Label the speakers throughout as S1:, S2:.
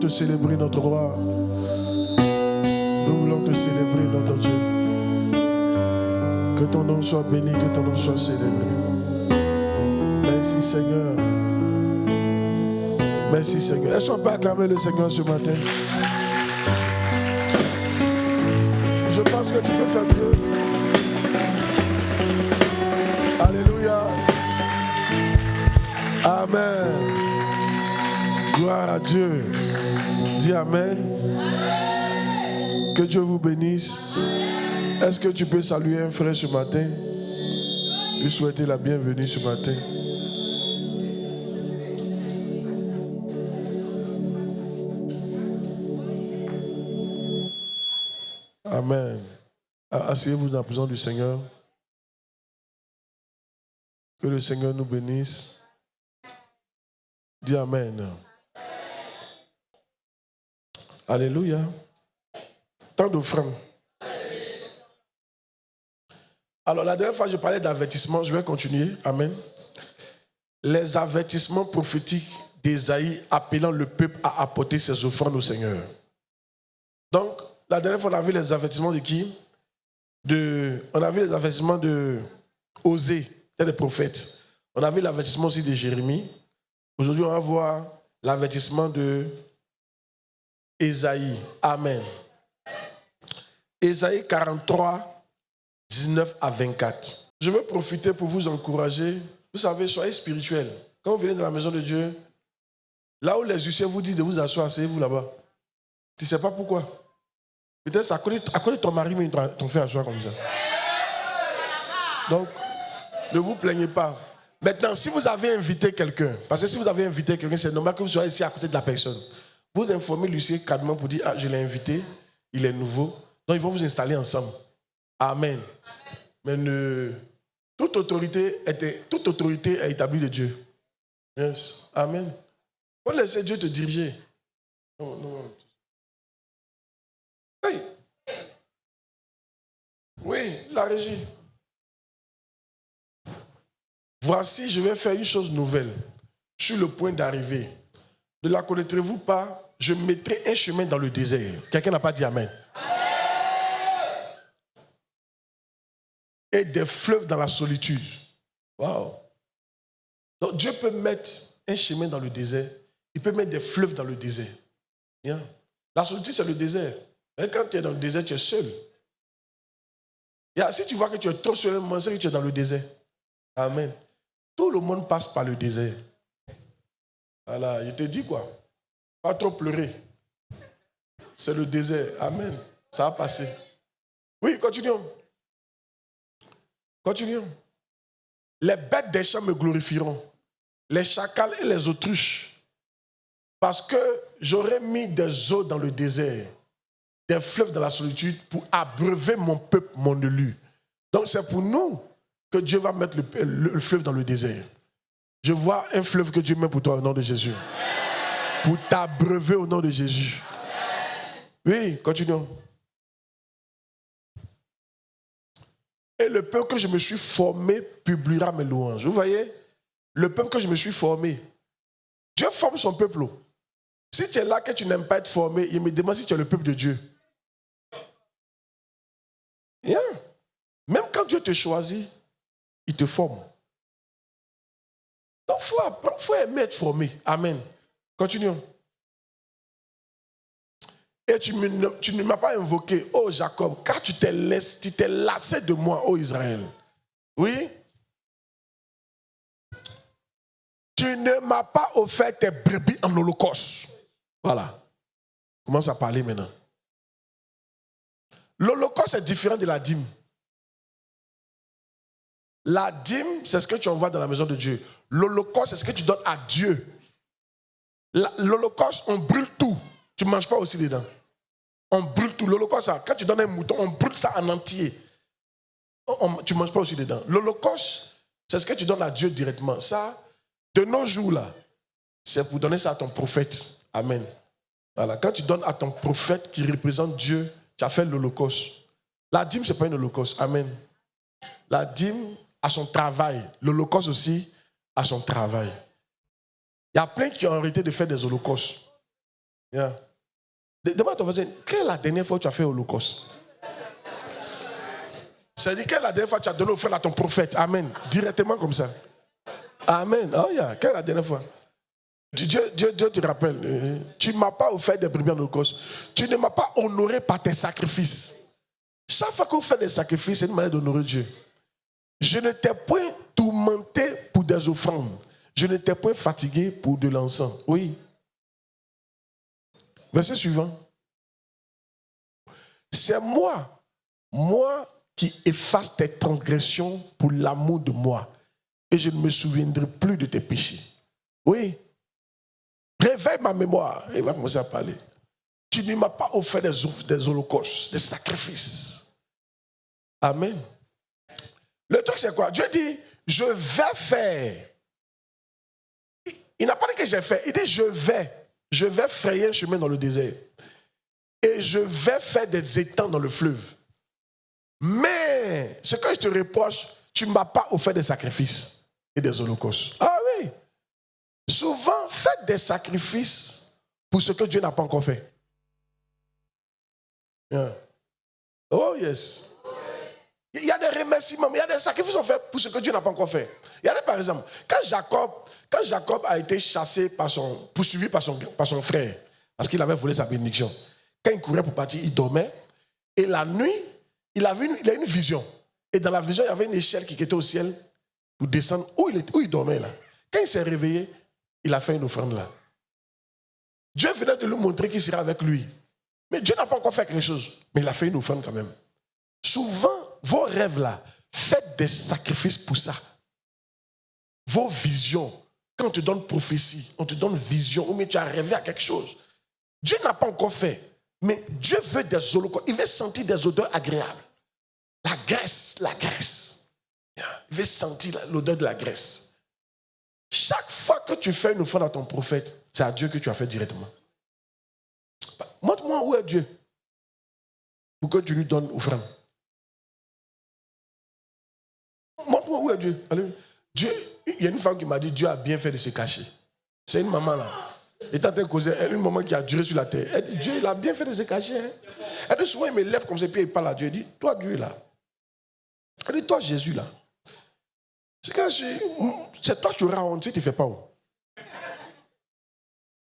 S1: te célébrer, notre roi. Nous voulons te célébrer, notre Dieu. Que ton nom soit béni, que ton nom soit célébré. Merci, Seigneur. Merci, Seigneur. Est-ce qu'on peut acclamer le Seigneur ce matin? Je pense que tu peux faire mieux. Alléluia. Amen. Gloire à Dieu. Dis Amen. Que Dieu vous bénisse. Est-ce que tu peux saluer un frère ce matin? Lui souhaiter la bienvenue ce matin. Amen. Asseyez-vous dans la présence du Seigneur. Que le Seigneur nous bénisse. Dis Amen. Alléluia. Tant d'offrandes. Alors, la dernière fois, je parlais d'avertissement. Je vais continuer. Amen. Les avertissements prophétiques d'Ésaïe appelant le peuple à apporter ses offrandes au Seigneur. Donc, la dernière fois, on a vu les avertissements de qui? On a vu les avertissements de Osée, des prophètes. On a vu l'avertissement aussi de Jérémie. Aujourd'hui, on va voir l'avertissement de Ésaïe. Amen. Ésaïe 43, 19 à 24. Je veux profiter pour vous encourager. Vous savez, soyez spirituels. Quand vous venez dans la maison de Dieu, là où les huissiers vous disent de vous asseoir, asseyez-vous là-bas. Tu ne sais pas pourquoi. Peut-être c'est à côté de ton mari, mais ils t'ont fait asseoir comme ça. Donc, ne vous plaignez pas. Maintenant, si vous avez invité quelqu'un, parce que si vous avez invité quelqu'un, c'est normal que vous soyez ici à côté de la personne. Vous informez l'huissier calmement pour dire, ah, je l'ai invité, il est nouveau. Donc, ils vont vous installer ensemble. Amen. Mais toute autorité est établie de Dieu. Yes. Amen. Il faut laisser Dieu te diriger. Non. Hey. Oui, la régie. Voici, je vais faire une chose nouvelle. Je suis le point d'arrivée. Ne la connaîtrez-vous pas? Je mettrai un chemin dans le désert. Quelqu'un n'a pas dit Amen. Et des fleuves dans la solitude. Waouh. Donc Dieu peut mettre un chemin dans le désert. Il peut mettre des fleuves dans le désert. Bien. La solitude, c'est le désert. Et quand tu es dans le désert, tu es seul. Si tu vois que tu es trop seul, c'est que tu es dans le désert. Amen. Tout le monde passe par le désert. Voilà, je te dis quoi? Pas trop pleurer. C'est le désert. Amen. Ça va passer. Oui, continuons. Continuons. Les bêtes des champs me glorifieront. Les chacals et les autruches. Parce que j'aurai mis des eaux dans le désert, des fleuves dans la solitude pour abreuver mon peuple, mon élu. Donc c'est pour nous que Dieu va mettre le fleuve dans le désert. Je vois un fleuve que Dieu met pour toi au nom de Jésus. Pour t'abreuver au nom de Jésus. Oui, continuons. Et le peuple que je me suis formé publiera mes louanges. Vous voyez, le peuple que je me suis formé. Dieu forme son peuple. Si tu es là que tu n'aimes pas être formé, il me demande si tu es le peuple de Dieu. Yeah. Même quand Dieu te choisit, il te forme. Donc il faut aimer être formé. Amen. Continuons. Et tu ne m'as pas invoqué, ô Jacob, car tu t'es lassé de moi, ô Israël. Oui? Tu ne m'as pas offert tes brebis en holocauste. Voilà. Commence à parler maintenant. L'holocauste est différent de la dîme. La dîme, c'est ce que tu envoies dans la maison de Dieu. L'holocauste, c'est ce que tu donnes à Dieu. L'holocauste, on brûle tout. Tu ne manges pas aussi dedans. On brûle tout. L'holocauste, quand tu donnes un mouton, on brûle ça en entier. Tu ne manges pas aussi dedans. L'holocauste, c'est ce que tu donnes à Dieu directement. Ça, de nos jours là, c'est pour donner ça à ton prophète. Amen. Voilà. Quand tu donnes à ton prophète qui représente Dieu, tu as fait l'holocauste. La dîme, ce n'est pas une holocauste. Amen. La dîme a son travail. L'holocauste aussi a son travail. Il y a plein qui ont arrêté de faire des holocaustes. Yeah. Demande à ton voisin, quelle est la dernière fois que tu as fait l'Holocauste? C'est-à-dire, quelle est la dernière fois que tu as donné offrande à ton prophète? Amen. Directement comme ça. Amen. Oh yeah. Quelle est la dernière fois? Dieu te rappelle. Tu ne m'as pas offert des brebis en holocauste. Tu ne m'as pas honoré par tes sacrifices. Chaque fois que vous faites des sacrifices, c'est une manière d'honorer Dieu. Je ne t'ai point tourmenté pour des offrandes. Je ne t'ai point fatigué pour de l'encens. Oui. Verset suivant. C'est moi qui efface tes transgressions pour l'amour de moi. Et je ne me souviendrai plus de tes péchés. Oui. Réveille ma mémoire. Il va commencer à parler. Tu ne m'as pas offert des holocaustes, des sacrifices. Amen. Le truc c'est quoi? Dieu dit, je vais faire. Il n'a pas dit que j'ai fait. Il dit, je vais frayer un chemin dans le désert. Et je vais faire des étangs dans le fleuve. Mais, ce que je te reproche, tu ne m'as pas offert des sacrifices et des holocaustes. Ah oui. Souvent, faites des sacrifices pour ce que Dieu n'a pas encore fait. Yeah. Oh yes. Il y a des remerciements, mais il y a des sacrifices faits pour ce que Dieu n'a pas encore fait. Il y a des, par exemple, quand Jacob a été chassé poursuivi par son frère, parce qu'il avait volé sa bénédiction. Quand il courait pour partir, il dormait. Et la nuit, il a une vision. Et dans la vision, il y avait une échelle qui était au ciel pour descendre où il dormait là. Quand il s'est réveillé, il a fait une offrande là. Dieu venait de lui montrer qu'il serait avec lui. Mais Dieu n'a pas encore fait quelque chose. Mais il a fait une offrande quand même. Souvent, vos rêves là, faites des sacrifices pour ça. Vos visions, quand on te donne prophétie, on te donne vision, ou mais tu as rêvé à quelque chose. Dieu n'a pas encore fait. Mais Dieu veut des holocaustes. Il veut sentir des odeurs agréables. La graisse. Il veut sentir l'odeur de la graisse. Chaque fois que tu fais une offrande à ton prophète, c'est à Dieu que tu as fait directement. Montre-moi où est Dieu pour que tu lui donnes offrande. Montre-moi où est Dieu. Allez. Dieu. Il y a une femme qui m'a dit Dieu a bien fait de se cacher. C'est une maman là. Elle est en train de causer. Elle est une maman qui a duré sur la terre. Elle dit Dieu il a bien fait de se cacher. Hein. Elle dit souvent il me lève comme ça puis il parle à Dieu. Elle dit toi Dieu là. Elle dit toi Jésus là. C'est toi qui auras honte si tu ne fais pas.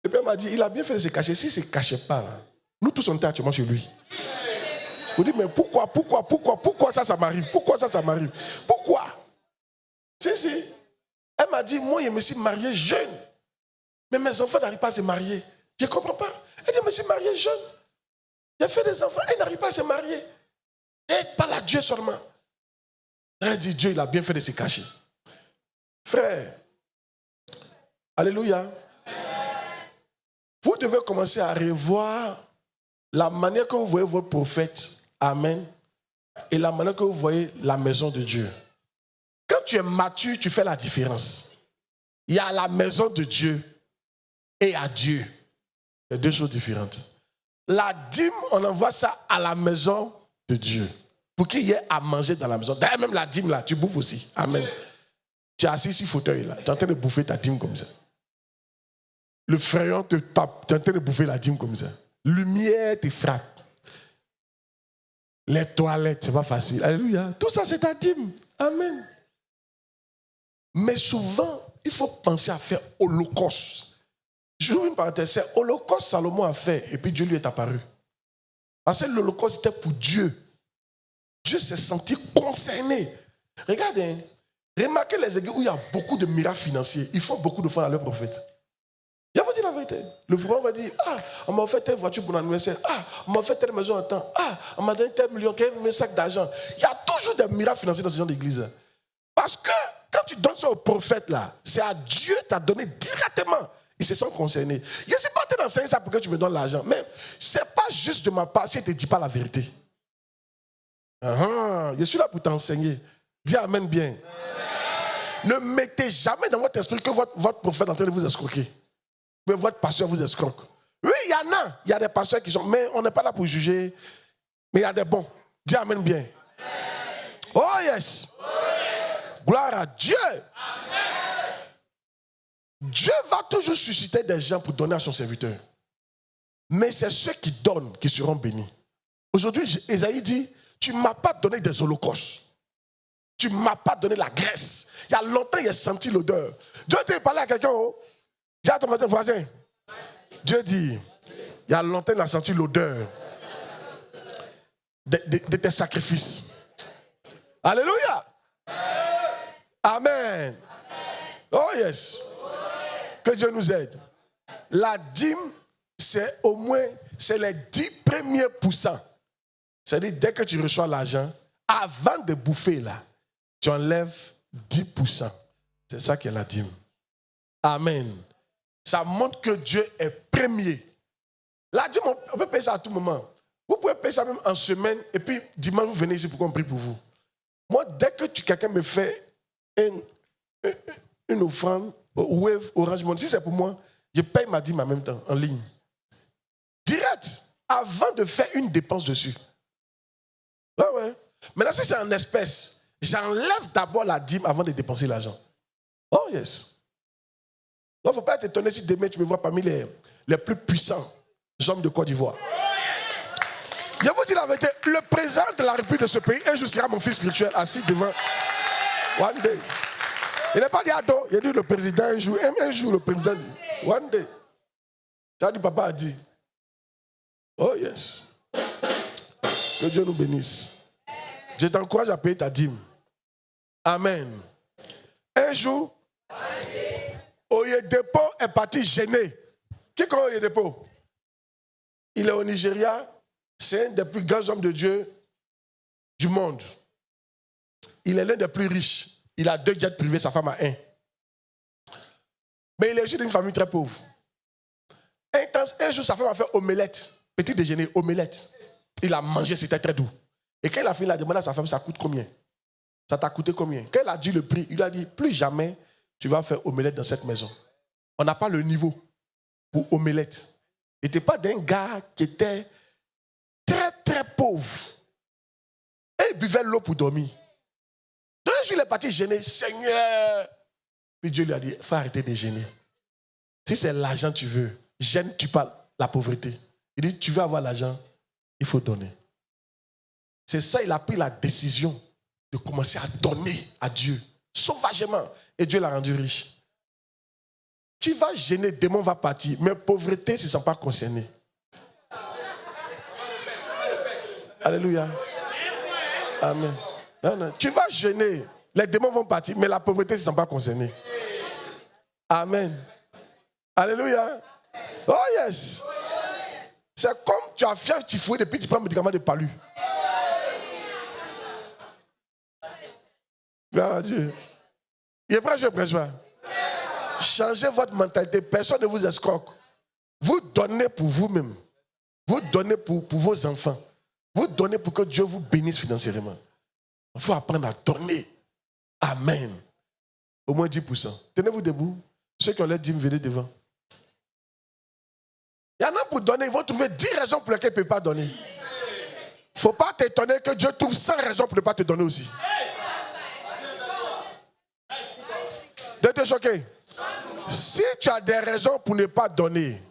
S1: Et puis elle m'a dit il a bien fait de se cacher. S'il ne se cachait pas là, nous tous on était actuellement chez lui. Vous dites mais pourquoi ça m'arrive? Pourquoi ça m'arrive? Pourquoi? Si. Elle m'a dit, moi, je me suis marié jeune. Mais mes enfants n'arrivent pas à se marier. Je ne comprends pas. Elle dit, je me suis marié jeune. J'ai fait des enfants, elle n'arrive pas à se marier. Elle parle à Dieu seulement. Elle dit, Dieu, il a bien fait de se cacher. Frère, alléluia. Vous devez commencer à revoir la manière que vous voyez votre prophète. Amen. Et la manière que vous voyez la maison de Dieu. Quand tu es mature, tu fais la différence. Il y a la maison de Dieu et à Dieu. C'est deux choses différentes. La dîme, on envoie ça à la maison de Dieu. Pour qu'il y ait à manger dans la maison. D'ailleurs, même la dîme, là, tu bouffes aussi. Amen. Tu es assis sur le fauteuil, là. Tu es en train de bouffer ta dîme comme ça. Le frère te tape. Tu es en train de bouffer la dîme comme ça. Lumière te frappe. Les toilettes, c'est pas facile. Alléluia. Tout ça, c'est ta dîme. Amen. Mais souvent, il faut penser à faire holocauste. Je vous une parenthèse, c'est holocauste Salomon a fait et puis Dieu lui est apparu. Parce que l'holocauste était pour Dieu. Dieu s'est senti concerné. Regardez, remarquez les églises où il y a beaucoup de miracles financiers. Ils font beaucoup de fois à leur prophète. Je vous dis la vérité. Le prophète va dire, on m'a offert telle voiture pour l'anniversaire. On m'a offert telle maison en temps. On m'a donné tel million, quel sac d'argent. Il y a toujours des miracles financiers dans ce genre d'église. Parce que quand tu donnes ça au prophète, là, c'est à Dieu qui t'a donné directement. Il se sent concerné. Je ne sais pas t'enseigner ça pour que tu me donnes l'argent. Mais ce n'est pas juste de ma part si tu ne te dis pas la vérité. Je suis là pour t'enseigner. Dis amen bien. Amen. Ne mettez jamais dans votre esprit que votre prophète est en train de vous escroquer. Mais votre pasteur vous escroque. Oui, il y en a. Il y a des pasteurs qui sont... Mais on n'est pas là pour juger. Mais il y a des bons. Dis amen bien. Amen. Oh yes. Gloire à Dieu. Amen. Dieu va toujours susciter des gens pour donner à son serviteur. Mais c'est ceux qui donnent qui seront bénis. Aujourd'hui, Ésaïe dit, tu ne m'as pas donné des holocaustes. Tu ne m'as pas donné la graisse. Il y a longtemps, il a senti l'odeur. Dieu t'a parlé à quelqu'un. Oh. Dis à ton voisin. Dieu dit, il y a longtemps, il a senti l'odeur de tes sacrifices. Alléluia. Amen. Oh yes. Que Dieu nous aide. La dîme, c'est au moins, c'est les 10 premiers pourcents. C'est-à-dire, dès que tu reçois l'argent, avant de bouffer là, tu enlèves 10%. C'est ça qui est la dîme. Amen. Ça montre que Dieu est premier. La dîme, on peut payer ça à tout moment. Vous pouvez payer ça même en semaine, et puis dimanche, vous venez ici pour qu'on prie pour vous. Moi, dès que quelqu'un me fait une offrande, Wave, Orange Money, si c'est pour moi, je paye ma dîme en même temps, en ligne. Direct, avant de faire une dépense dessus. Ouais. Maintenant, si c'est en espèces, j'enlève d'abord la dîme avant de dépenser l'argent. Oh yes. Donc, il ne faut pas être étonné si demain tu me vois parmi les plus puissants hommes de Côte d'Ivoire. Je vous dis la vérité, le président de la République de ce pays, un jour sera mon fils spirituel assis devant. One day. Il n'est pas dit ado, il a dit le président un jour le président dit. One day. Ça dit papa a dit. Oh yes. Que Dieu nous bénisse. Je t'encourage à payer ta dîme. Amen. Un jour, Oyedepo est parti gêné. Qui connaît Oyedepo? Il est au Nigeria. C'est un des plus grands hommes de Dieu du monde. Il est l'un des plus riches. Il a 2 jets privés, sa femme a 1. Mais il est issu d'une famille très pauvre. Un jour, sa femme a fait omelette. Petit déjeuner, omelette. Il a mangé, c'était très doux. Et quand il a fini, il a demandé à sa femme, ça coûte combien? Ça t'a coûté combien? Quand il a dit le prix, il lui a dit, plus jamais tu vas faire omelette dans cette maison. On n'a pas le niveau pour omelette. Il n'était pas d'un gars qui était très, très pauvre. Et il buvait l'eau pour dormir. Donc un jour, il est parti gêner. Seigneur! Puis Dieu lui a dit, il faut arrêter de gêner. Si c'est l'argent que tu veux, gêne, tu parles la pauvreté. Il dit, tu veux avoir l'argent, il faut donner. C'est ça, il a pris la décision de commencer à donner à Dieu, sauvagement. Et Dieu l'a rendu riche. Tu vas gêner, démon va partir, mais pauvreté, ils ne sont pas concernés. Alléluia. Amen. Non. Tu vas gêner, les démons vont partir, mais la pauvreté, ils ne sont pas concernés. Amen. Alléluia. Oh yes. C'est comme tu as fièvre typhoïde et puis tu prends un médicament de palu. Gloire à Dieu. Il est prêt, je prêche pas. Changez votre mentalité. Personne ne vous escroque. Vous donnez pour vous-même. Vous donnez pour vos enfants. Vous donnez pour que Dieu vous bénisse financièrement. Il faut apprendre à donner. Amen. Au moins 10%. Tenez-vous debout. Ceux qui ont l'air dîme, venez devant. Il y en a pour donner, ils vont trouver 10 raisons pour lesquelles ils ne peuvent pas donner. Il ne faut pas t'étonner que Dieu trouve 100 raisons pour ne pas te donner aussi. De te choquer. Si tu as des raisons pour ne pas donner,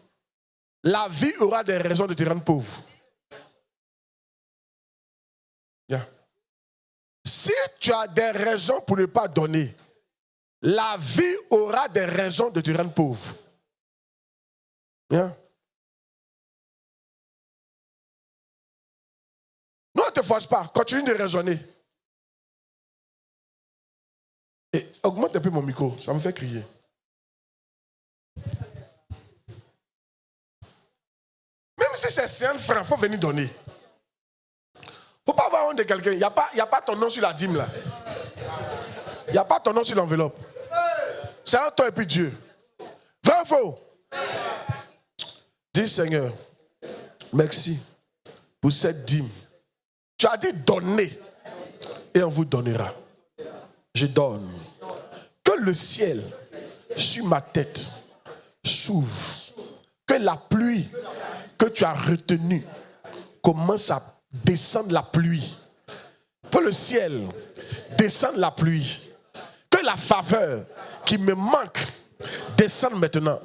S1: la vie aura des raisons de te rendre pauvre. Yeah. Si tu as des raisons pour ne pas donner, la vie aura des raisons de te rendre pauvre. Yeah. Non, ne te force pas. Continue de raisonner. Et augmente un peu mon micro, ça me fait crier. Même si c'est 5 francs, il faut venir donner. Il ne faut pas avoir honte de quelqu'un. Il n'y a pas ton nom sur la dîme là. Il n'y a pas ton nom sur l'enveloppe. C'est entre toi et puis Dieu. Vrai ou faux? Dis Seigneur, merci pour cette dîme. Tu as dit donner et on vous donnera. Je donne. Que le ciel sur ma tête s'ouvre. Que la pluie que tu as retenue commence à descendre la pluie. Que le ciel descende la pluie. Que la faveur qui me manque descende maintenant.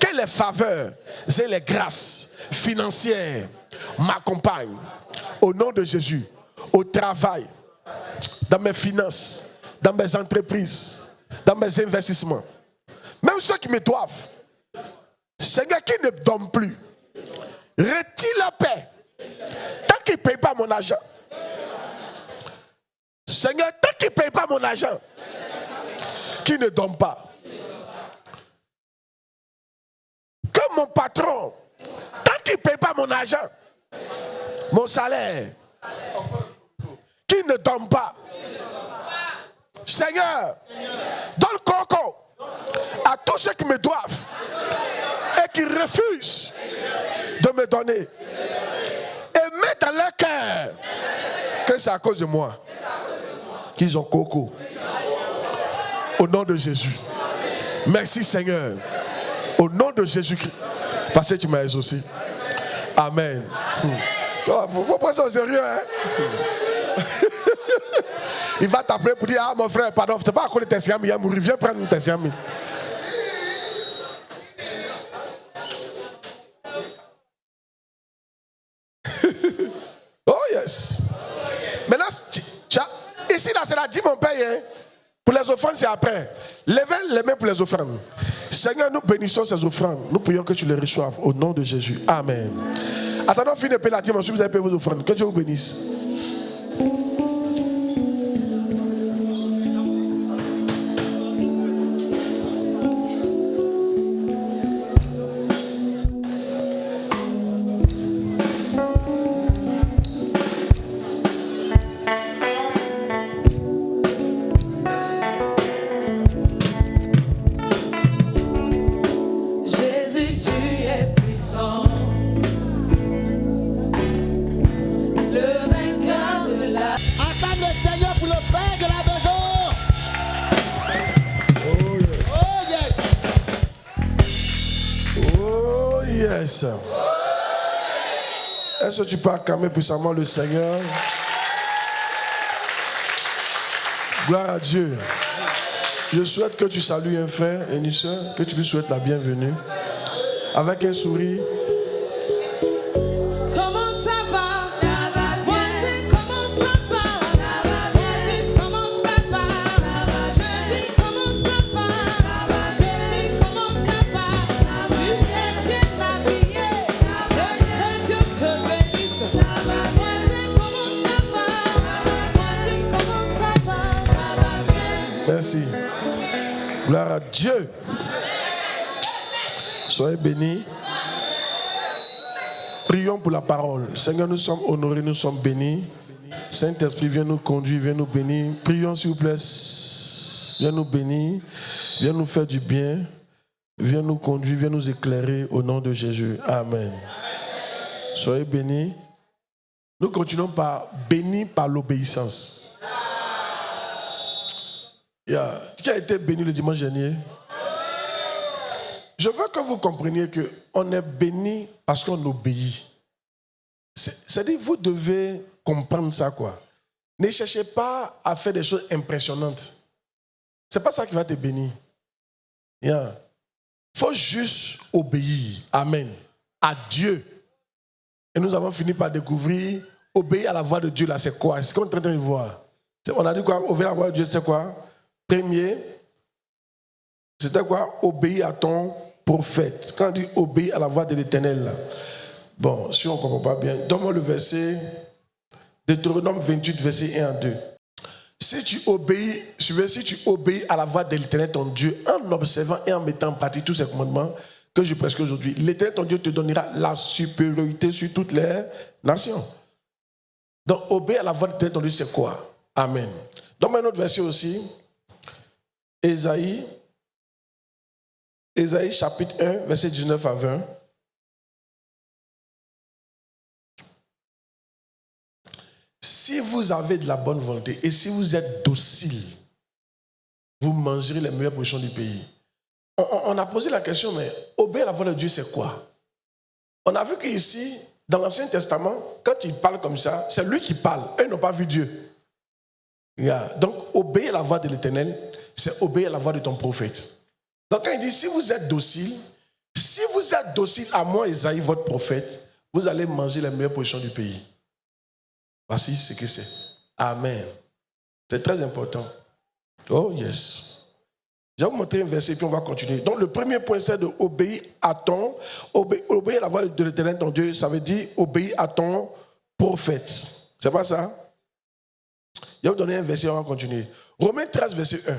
S1: Que les faveurs et les grâces financières m'accompagnent au nom de Jésus, au travail, dans mes finances, dans mes entreprises, dans mes investissements. Même ceux qui me doivent. Seigneur, qui ne donne plus, retire la paix. Tant qu'ils ne payent pas mon argent. Seigneur, tant qu'ils ne payent pas mon argent, qui ne donne pas. Que mon patron, tant qu'il ne paye pas mon argent, mon salaire, qui ne donne pas. Seigneur, donne coco à tous ceux qui me doivent et qui refusent de me donner. Et mets dans leur cœur que c'est à cause de moi qu'ils ont coco. Au nom de Jésus. Merci Seigneur. Au nom de Jésus-Christ. Parce que tu m'as exaucé. Amen. Il faut prendre ça au sérieux. Hein? Il va t'appeler pour dire, ah mon frère, pardon, tu n'as pas connu tes siamis, viens prendre tes siamis. Oh yes. Maintenant, ici là, c'est la dîme on paye. Hein? Pour les offrandes, c'est après. Levez les mains pour les offrandes. Seigneur, nous bénissons ces offrandes. Nous prions que tu les reçoives au nom de Jésus. Amen. Attendons, fin de payer la dîme, ensuite vous allez payer vos offrandes. Que Dieu vous bénisse. Est-ce que tu peux acclamer puissamment le Seigneur? Gloire à Dieu. Je souhaite que tu salues un frère et une soeur, que tu lui souhaites la bienvenue. Avec un sourire.
S2: Comment ça va? Ça va bien. Comment ça va? Ça va bien. Comment ça va? Je dis comment ça va? Ça va. Je dis comment ça va? Tu es bien habillé. Que Dieu te bénisse. Ça va bien. Comment ça va? Comment ça va? Ça va bien.
S1: Merci. Gloire à Dieu. Soyez bénis. Prions pour la parole. Seigneur, nous sommes honorés, nous sommes bénis. Saint-Esprit, viens nous conduire, viens nous bénir. Prions s'il vous plaît. Viens nous bénir. Viens nous faire du bien. Viens nous conduire, viens nous éclairer au nom de Jésus. Amen. Soyez bénis. Nous continuons par bénis par l'obéissance. Qui a été béni le dimanche dernier? Je veux que vous compreniez qu'on est béni parce qu'on obéit. C'est-à-dire, vous devez comprendre ça, quoi. Ne cherchez pas à faire des choses impressionnantes. Ce n'est pas ça qui va te bénir. Il faut juste obéir. Amen. À Dieu. Et nous avons fini par découvrir, obéir à la voix de Dieu, là, c'est quoi? C'est ce qu'on est en train de voir. On a dit quoi? Obéir à la voix de Dieu, c'est quoi? Premier, c'était quoi? Obéir à ton prophète. Quand on dit obéir à la voix de l'Éternel, là. Bon, si on ne comprend pas bien, donne-moi le verset, Deutéronome 28, verset 1 à 2. Si tu obéis à la voix de l'Éternel, ton Dieu, en observant et en mettant en pratique tous ces commandements que je prescris aujourd'hui, l'Éternel, ton Dieu, te donnera la supériorité sur toutes les nations. Donc, obéir à la voix de l'Éternel, ton Dieu, c'est quoi? Amen. Donne-moi un autre verset aussi. Ésaïe chapitre 1, verset 19 à 20. Si vous avez de la bonne volonté et si vous êtes docile, vous mangerez les meilleures portions du pays. On a posé la question, mais obéir à la voix de Dieu, c'est quoi? On a vu qu'ici, dans l'Ancien Testament, quand il parle comme ça, c'est lui qui parle. Eux n'ont pas vu Dieu. Donc, obéir à la voix de l'Éternel, c'est obéir à la voix de ton prophète. Donc quand il dit, si vous êtes docile à moi, Esaïe, votre prophète, vous allez manger les meilleures positions du pays. Voici ce que c'est. Amen. C'est très important. Oh yes. Je vais vous montrer un verset et puis on va continuer. Donc le premier point, c'est de obéir à ton, obéir à la voix de l'Éternel ton Dieu, ça veut dire obéir à ton prophète. C'est pas ça? Je vais vous donner un verset et on va continuer. Romains 13, verset 1.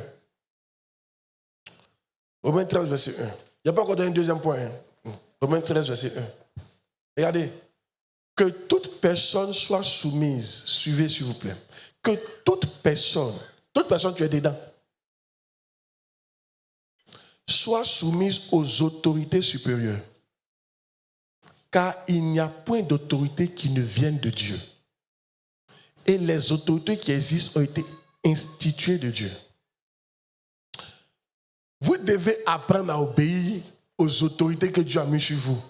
S1: Romains 13, verset 1. Il n'y a pas encore donné un deuxième point. Hein. Romains 13, verset 1. Regardez. Que toute personne soit soumise. Suivez, s'il vous plaît. Que toute personne, tu es dedans, soit soumise aux autorités supérieures. Car il n'y a point d'autorité qui ne vienne de Dieu. Et les autorités qui existent ont été instituées de Dieu. Vous devez apprendre à obéir aux autorités que Dieu a mises sur vous.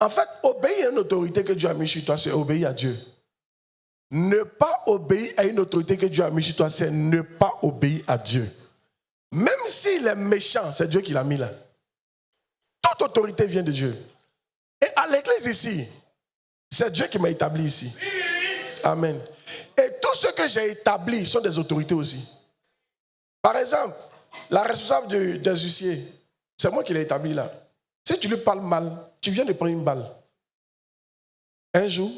S1: En fait, obéir à une autorité que Dieu a mise sur toi, c'est obéir à Dieu. Ne pas obéir à une autorité que Dieu a mise sur toi, c'est ne pas obéir à Dieu. Même s'il est méchant, c'est Dieu qui l'a mis là. Toute autorité vient de Dieu. Et à l'église ici, c'est Dieu qui m'a établi ici. Amen. Et tout ce que j'ai établi sont des autorités aussi. Par exemple, la responsable des huissiers, c'est moi qui l'ai établi là. Si tu lui parles mal, tu viens de prendre une balle. Un jour,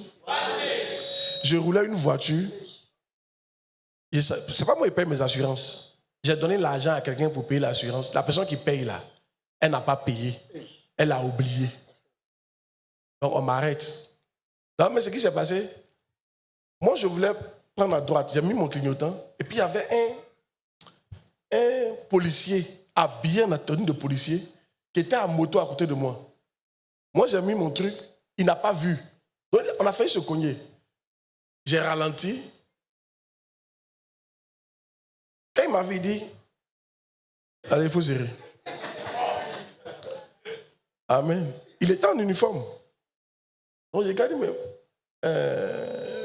S1: je roulais une voiture. C'est pas moi qui paye mes assurances. J'ai donné l'argent à quelqu'un pour payer l'assurance. La personne qui paye là, elle n'a pas payé. Elle a oublié. Donc on m'arrête. Donc, mais ce qui s'est passé, moi je voulais prendre à droite. J'ai mis mon clignotant. Et puis il y avait un policier habillé en tenue de policier qui était à moto à côté de moi. Moi j'ai mis mon truc. Il n'a pas vu. Donc on a failli se cogner. J'ai ralenti. Quand il m'avait dit, allez, il faut serrer. Amen. Il était en uniforme. Donc j'ai dit, mais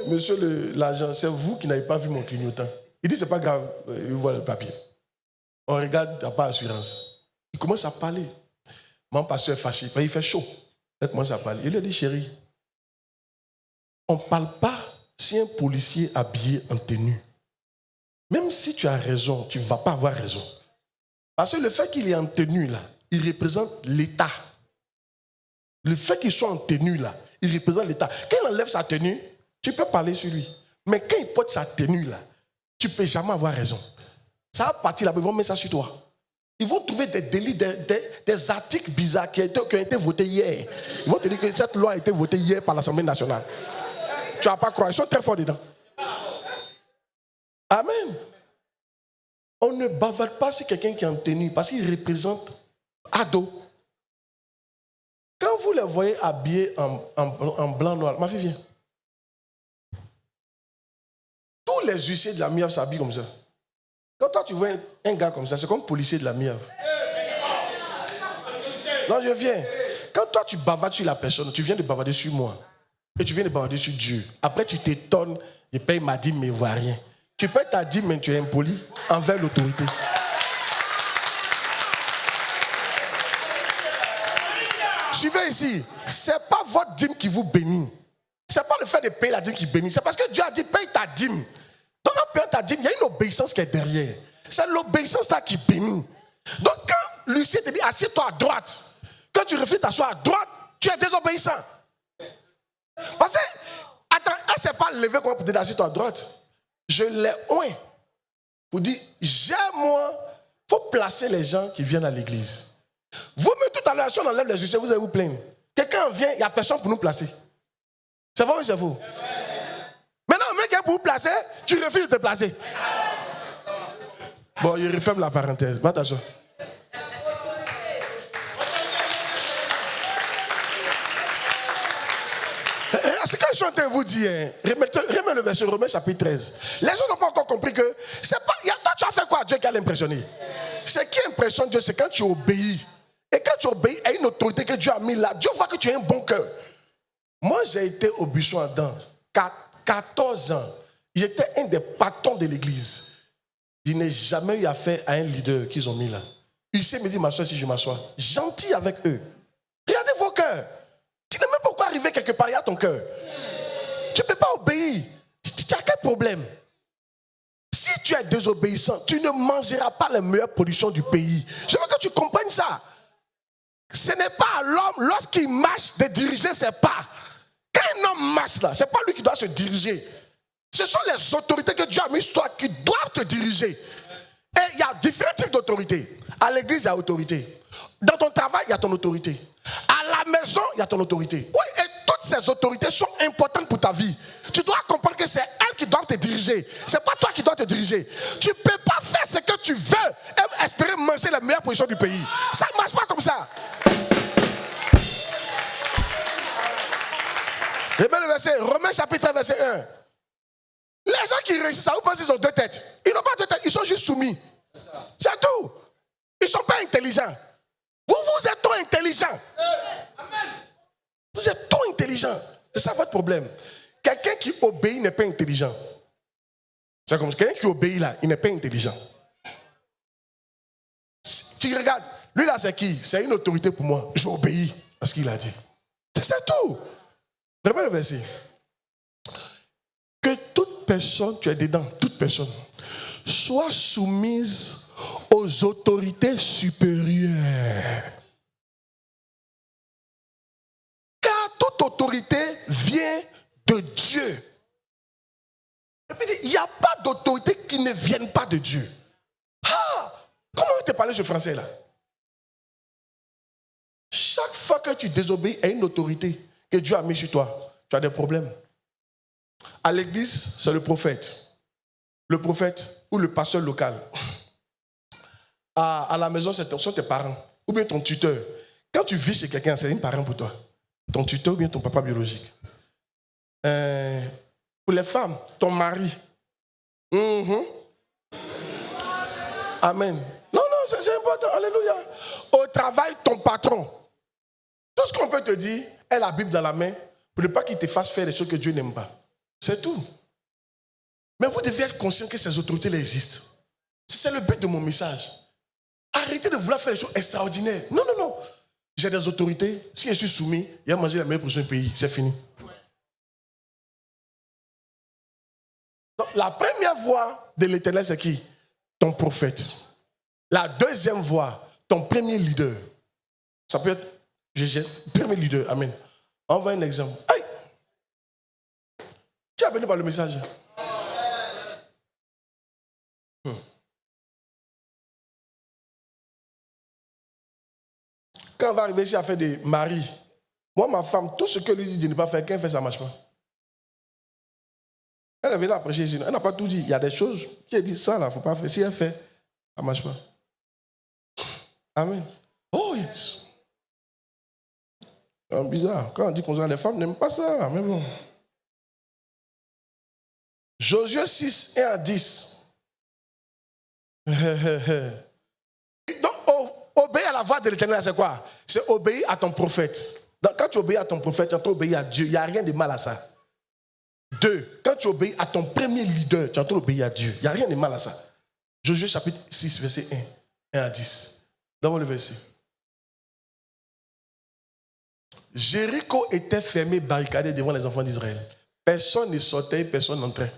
S1: monsieur l'agent, c'est vous qui n'avez pas vu mon clignotant. Il dit, c'est pas grave, il voit le papier. On regarde, tu n'as pas d'assurance. Il commence à parler. Mon pasteur est fâché, il fait chaud. Il commence à parler. Il lui a dit, chérie, on ne parle pas si un policier habillé en tenue. Même si tu as raison, tu ne vas pas avoir raison. Parce que le fait qu'il est en tenue là, il représente l'État. Le fait qu'il soit en tenue là, il représente l'État. Quand il enlève sa tenue, tu peux parler sur lui. Mais quand il porte sa tenue là, tu ne peux jamais avoir raison. Ça va partir là-bas, ils vont mettre ça sur toi. Ils vont trouver des délits, des articles bizarres qui ont été votés hier. Ils vont te dire que cette loi a été votée hier par l'Assemblée nationale. Tu ne vas pas croire, ils sont très forts dedans. Amen. On ne bavarde pas sur quelqu'un qui est en tenue parce qu'il représente ado. Quand vous les voyez habillés en blanc noir, ma fille vient. Tous les huissiers de la MIAF s'habillent comme ça. Quand toi tu vois un gars comme ça, c'est comme policier de la MIAF. Non, je viens. Quand toi tu bavardes sur la personne, tu viens de bavarder sur moi. Et tu viens de bavarder sur Dieu. Après tu t'étonnes, je paye ma dîme mais je ne vois rien. Tu payes ta dîme mais tu es impoli envers l'autorité. Suivez ici, ce n'est pas votre dîme qui vous bénit. Ce n'est pas le fait de payer la dîme qui bénit. C'est parce que Dieu a dit paye ta dîme. Donc en payant ta dîme, il y a une obéissance qui est derrière. C'est l'obéissance là qui bénit. Donc quand Lucie te dit assieds-toi à droite, quand tu refuses t'asseoir à droite, tu es désobéissant. Parce que, attends, elle ne s'est pas levée pour te dire assieds-toi à droite. Je l'ai oint pour dire, moi, il faut placer les gens qui viennent à l'église. Vous-même, tout à l'heure, si on enlève les huissiers, vous allez vous plaindre. Quelqu'un vient, il n'y a personne pour nous placer. C'est vrai ou c'est faux? Maintenant, un mec est pour vous placer, tu refuses de te placer. Bon, il referme la parenthèse. Mais attention. C'est quand je suis en train de vous dire, remets le verset Romains chapitre 13. Les gens n'ont pas encore compris que c'est pas. Toi, tu as fait quoi à Dieu qui a l'impressionné? Ce qui impressionne Dieu, c'est quand tu obéis. Et quand tu obéis à une autorité que Dieu a mis là, Dieu voit que tu as un bon cœur. Moi, j'ai été au buisson Adam, 14 ans. J'étais un des patrons de l'église. Je n'ai jamais eu affaire à un leader qu'ils ont mis là. Huissier me dit m'asseoir si je m'assois. Gentil avec eux. Regardez vos cœurs. Tu n'as même pas pourquoi arriver quelque part, il y a ton cœur. Tu ne peux pas obéir. Tu as quel problème? Si tu es désobéissant, tu ne mangeras pas les meilleures productions du pays. Je veux que tu comprennes ça. Ce n'est pas à l'homme, lorsqu'il marche, de diriger ses pas. Quand un homme marche là, ce n'est pas lui qui doit se diriger. Ce sont les autorités que Dieu a mis sur toi qui doivent te diriger. Et il y a différents types d'autorités. À l'église, il y a autorité. Dans ton travail, il y a ton autorité. À la maison, il y a ton autorité. Oui, et toutes ces autorités sont importantes pour ta vie. Tu dois comprendre que c'est elles qui doivent te diriger. Ce n'est pas toi qui dois te diriger. Tu ne peux pas faire ce que tu veux et espérer manger les meilleures positions du pays. Ça ne marche pas comme ça. Et bien le verset, Romains chapitre 1, verset 1. Les gens qui réussissent, vous pensez qu'ils ont deux têtes. Ils n'ont pas deux têtes, ils sont juste soumis. C'est tout. Ils ne sont pas intelligents. Vous êtes trop intelligents. Vous êtes trop intelligents. C'est ça votre problème. Quelqu'un qui obéit n'est pas intelligent. C'est comme quelqu'un qui obéit là, il n'est pas intelligent. Tu regardes, lui là c'est qui? C'est une autorité pour moi. J'obéis à ce qu'il a dit. C'est tout. Regardez le verset. Que toute personne, tu es dedans, toute personne, soit soumise aux autorités supérieures. Car toute autorité vient de Dieu. Et puis il n'y a pas d'autorité qui ne vienne pas de Dieu. Ah, comment on te parler ce français là? Chaque fois que tu désobéis à une autorité que Dieu a mis sur toi, tu as des problèmes. À l'église, c'est le prophète. Le prophète ou le pasteur local. À la maison, ce sont tes parents. Ou bien ton tuteur. Quand tu vis chez quelqu'un, c'est un parent pour toi. Ton tuteur ou bien ton papa biologique. Pour les femmes, ton mari. Amen. Non, c'est important. Alléluia. Au travail, ton patron. Tout ce qu'on peut te dire est la Bible dans la main pour ne pas qu'il te fasse faire des choses que Dieu n'aime pas. C'est tout. Mais vous devez être conscient que ces autorités-là existent. C'est le but de mon message. Arrêtez de vouloir faire des choses extraordinaires. Non. J'ai des autorités. Si je suis soumis, il a mangé la meilleure portion du pays. C'est fini. Donc, la première voix de l'Éternel, c'est qui? Ton prophète. La deuxième voix, ton premier leader. Ça peut être premier leader. Amen. On voit un exemple. Aïe! Qui a béni par le message? Quand on va arriver ici à faire des maris, moi, ma femme, tout ce qu'elle lui dit de ne pas faire, quand elle fait, ça ne marche pas. Elle est venue à prêcher ici. Elle n'a pas tout dit. Il y a des choses qui dit ça, là, il ne faut pas faire. Si elle fait, ça ne marche pas. Amen. Oh, yes. C'est bizarre. Quand on dit qu'on a les femmes, n'aiment pas ça. Mais bon. Josué 6, 1 à 10. Donc, obéir à la voix de l'Éternel, c'est quoi? C'est obéir à ton prophète. Donc, quand tu obéis à ton prophète, tu as obéi à Dieu. Il n'y a rien de mal à ça. 2. Quand tu obéis à ton premier leader, tu as obéi à Dieu. Il n'y a rien de mal à ça. Josué chapitre 6, verset 1 à 10. Dans le verset. Jéricho était fermé, barricadé devant les enfants d'Israël. Personne ne sortait, personne n'entrait.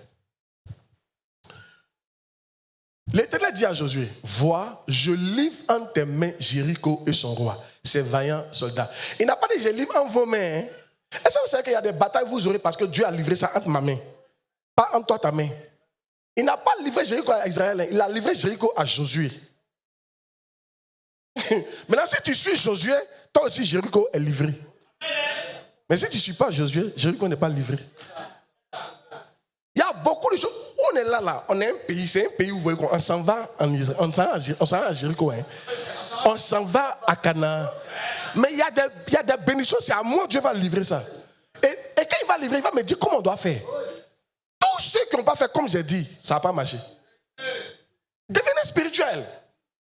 S1: L'Éternel dit à Josué, vois, je livre entre tes mains Jéricho et son roi, ses vaillants soldats. Il n'a pas dit, je livre en vos mains. Est-ce que vous savez qu'il y a des batailles que vous aurez parce que Dieu a livré ça entre ma main, pas entre toi ta main. Il n'a pas livré Jéricho à Israël, il a livré Jéricho à Josué. Maintenant, si tu suis Josué, toi aussi Jéricho est livré. Mais si tu ne suis pas Josué, Jéricho n'est pas livré. Il y a beaucoup de choses. On est là, on est un pays, c'est un pays où vous voyez qu'on s'en va en Israël, on s'en va à Jéricho, hein. On s'en va à Canaan. Mais il y a des bénédictions, c'est à moi que Dieu va livrer ça. Et quand il va livrer, il va me dire comment on doit faire. Tous ceux qui n'ont pas fait comme j'ai dit, ça n'a pas marché. Devenez spirituel.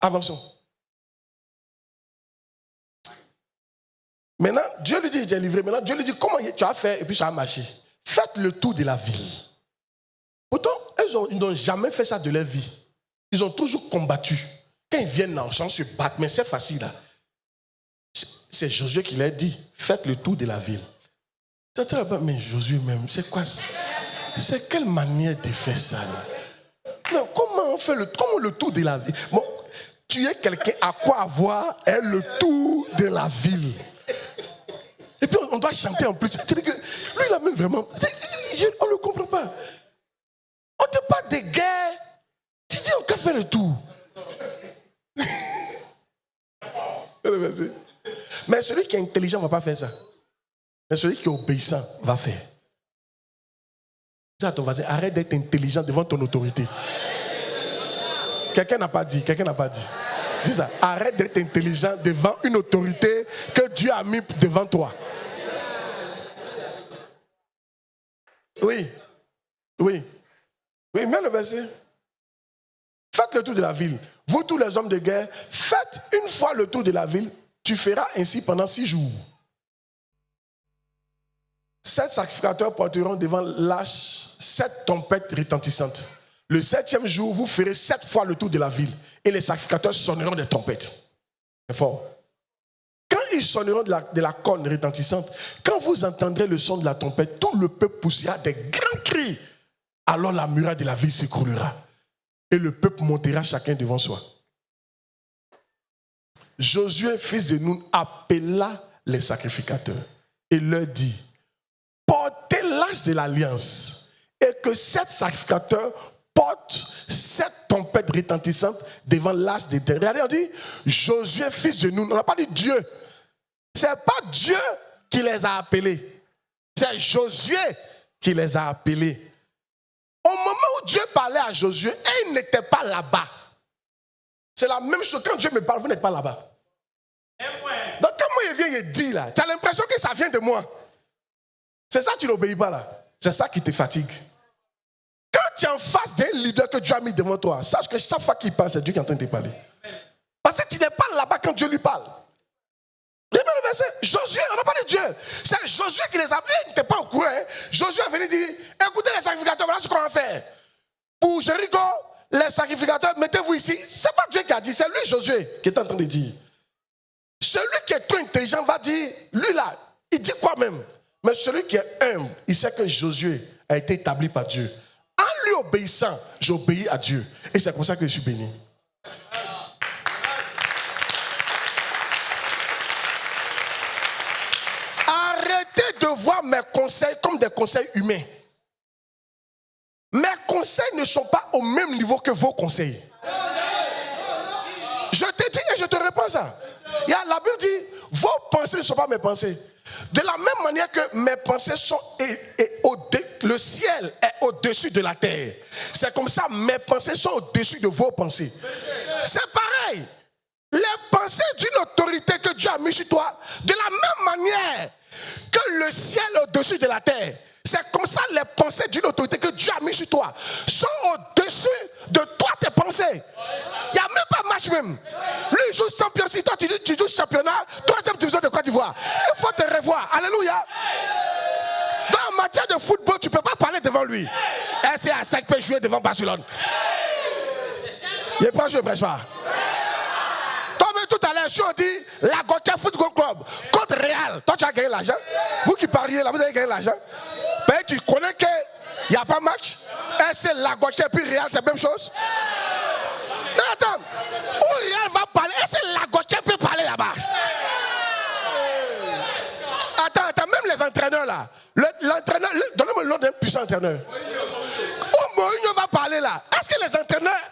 S1: Avançons. Maintenant, Dieu lui dit, j'ai livré. Maintenant, Dieu lui dit, comment tu as fait et puis ça a marché. Faites le tour de la ville. Pourtant, ils n'ont jamais fait ça de leur vie. Ils ont toujours combattu. Quand ils viennent là, on se bat, mais c'est facile là. C'est Josué qui leur dit, faites le tour de la ville. Mais Josué même, c'est quoi ça? C'est quelle manière de faire ça là? Non, comment on fait le tour de la ville? Bon, tu es quelqu'un à quoi avoir le tour de la ville. Et puis on doit chanter en plus. C'est-à-dire que lui, il a même vraiment... On ne le comprend pas. On te parle de guerre. Tu dis, on peut faire le tour. Mais celui qui est intelligent ne va pas faire ça. Mais celui qui est obéissant va faire. Dis à ton voisin, arrête d'être intelligent devant ton autorité. Quelqu'un n'a pas dit. Dis ça, arrête d'être intelligent devant une autorité que Dieu a mis devant toi. Oui, mets le verset. Faites le tour de la ville. Vous tous les hommes de guerre, faites une fois le tour de la ville. Tu feras ainsi pendant 6 jours. 7 sacrificateurs porteront devant l'arche 7 trompettes retentissantes. Le 7e jour, vous ferez 7 fois le tour de la ville. Et les sacrificateurs sonneront des trompettes. C'est fort. Quand ils sonneront de la corne retentissante, quand vous entendrez le son de la trompette, tout le peuple poussera des grands cris. Alors la muraille de la ville s'écroulera. Et le peuple montera chacun devant soi. Josué, fils de Nun, appela les sacrificateurs et leur dit, portez l'arche de l'alliance et que 7 sacrificateurs portent 7 trompettes retentissantes devant l'arche de l'Éternel. Regardez, on dit Josué, fils de Nun. On n'a pas dit Dieu. Ce n'est pas Dieu qui les a appelés. C'est Josué qui les a appelés. Au moment où Dieu parlait à Josué, il n'était pas là-bas. C'est la même chose. Quand Dieu me parle, vous n'êtes pas là-bas. Donc quand moi il vient et dit là, tu as l'impression que ça vient de moi. C'est ça que tu n'obéis pas là. C'est ça qui te fatigue. Quand tu es en face d'un leader que Dieu a mis devant toi, sache que chaque fois qu'il parle, c'est Dieu qui est en train de te parler. Parce que tu n'es pas là-bas quand Dieu lui parle. Regardez le verset. Josué, on n'a pas de Dieu. C'est Josué qui les a appelés. Il n'était pas au courant. Hein. Josué est venu dire, écoutez les sacrificateurs, voilà ce qu'on va faire. Pour Jéricho, les sacrificateurs, mettez-vous ici. C'est pas Dieu qui a dit, c'est lui Josué qui est en train de dire. Celui qui est trop intelligent va dire, lui là, il dit quoi même? Mais celui qui est humble, il sait que Josué a été établi par Dieu. En lui obéissant, j'obéis à Dieu. Et c'est comme ça que je suis béni. Arrêtez de voir mes conseils comme des conseils humains. Mes conseils ne sont pas au même niveau que vos conseils. Je te dis et je te réponds ça. La Bible dit, vos pensées ne sont pas mes pensées. De la même manière que mes pensées sont le ciel est au-dessus de la terre. C'est comme ça, mes pensées sont au-dessus de vos pensées. C'est pareil. Les pensées d'une autorité que Dieu a mis sur toi, de la même manière que le ciel est au-dessus de la terre. C'est comme ça les pensées d'une autorité que Dieu a mis sur toi sont au-dessus de toi tes pensées. Il n'y a même pas match même. Lui il joue champion, si toi tu joues championnat, 3e division de Côte d'Ivoire. Il faut te revoir. Alléluia. Dans en matière de football, tu ne peux pas parler devant lui. Et c'est à 5 peut jouer devant Barcelone. Il n'est pas joué, prêche pas. Comme tout à l'heure, je on dit la Gokia Football Club contre Real. Toi, tu as gagné l'argent. Vous qui pariez là, vous avez gagné l'argent. Mais tu connais qu'il n'y a pas match. Et c'est la Gokia puis Real, c'est la même chose. Mais attends, où Real va parler, et c'est la Gokia peut parler là-bas. Attends, même les entraîneurs là. L'entraîneur, donnez-moi le nom d'un puissant entraîneur. Où Mourinho va parler là. Est-ce que les entraîneurs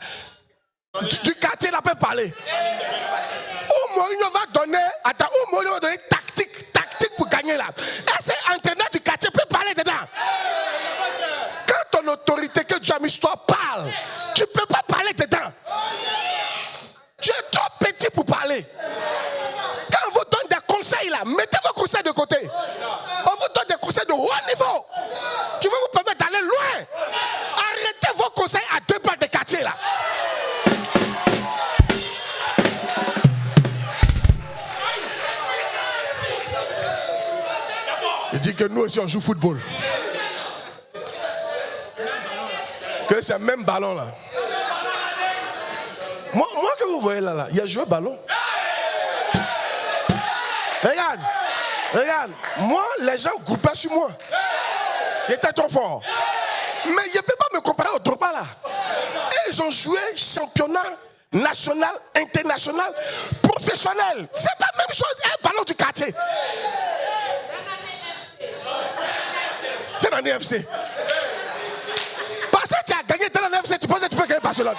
S1: du quartier là peuvent parler? Où Mourinho va donner, tactique pour gagner là. Est-ce que l'entraîneur du quartier peut parler dedans? Quand ton autorité que Dieu a mis sur toi parle, tu ne peux pas parler dedans. Tu es trop petit pour parler. Quand on vous donne des conseils là, mettez vos conseils de côté. On vous donne des conseils de haut niveau qui vont vous permettre d'aller loin. Arrêtez vos conseils à 2 pas de quartier là. Il dit que nous aussi on joue football. Que c'est le même ballon là. Moi que vous voyez là, il a joué ballon. Regarde, moi, les gens groupaient sur moi. Il était trop fort. Mais il ne peut pas me comparer au Drogba là. Et ils ont joué championnat national, international, professionnel. C'est pas la même chose, un ballon du quartier. T'es dans l'UFC. Parce que tu as gagné, t'es dans l'UFC, tu penses que tu peux gagner Barcelone.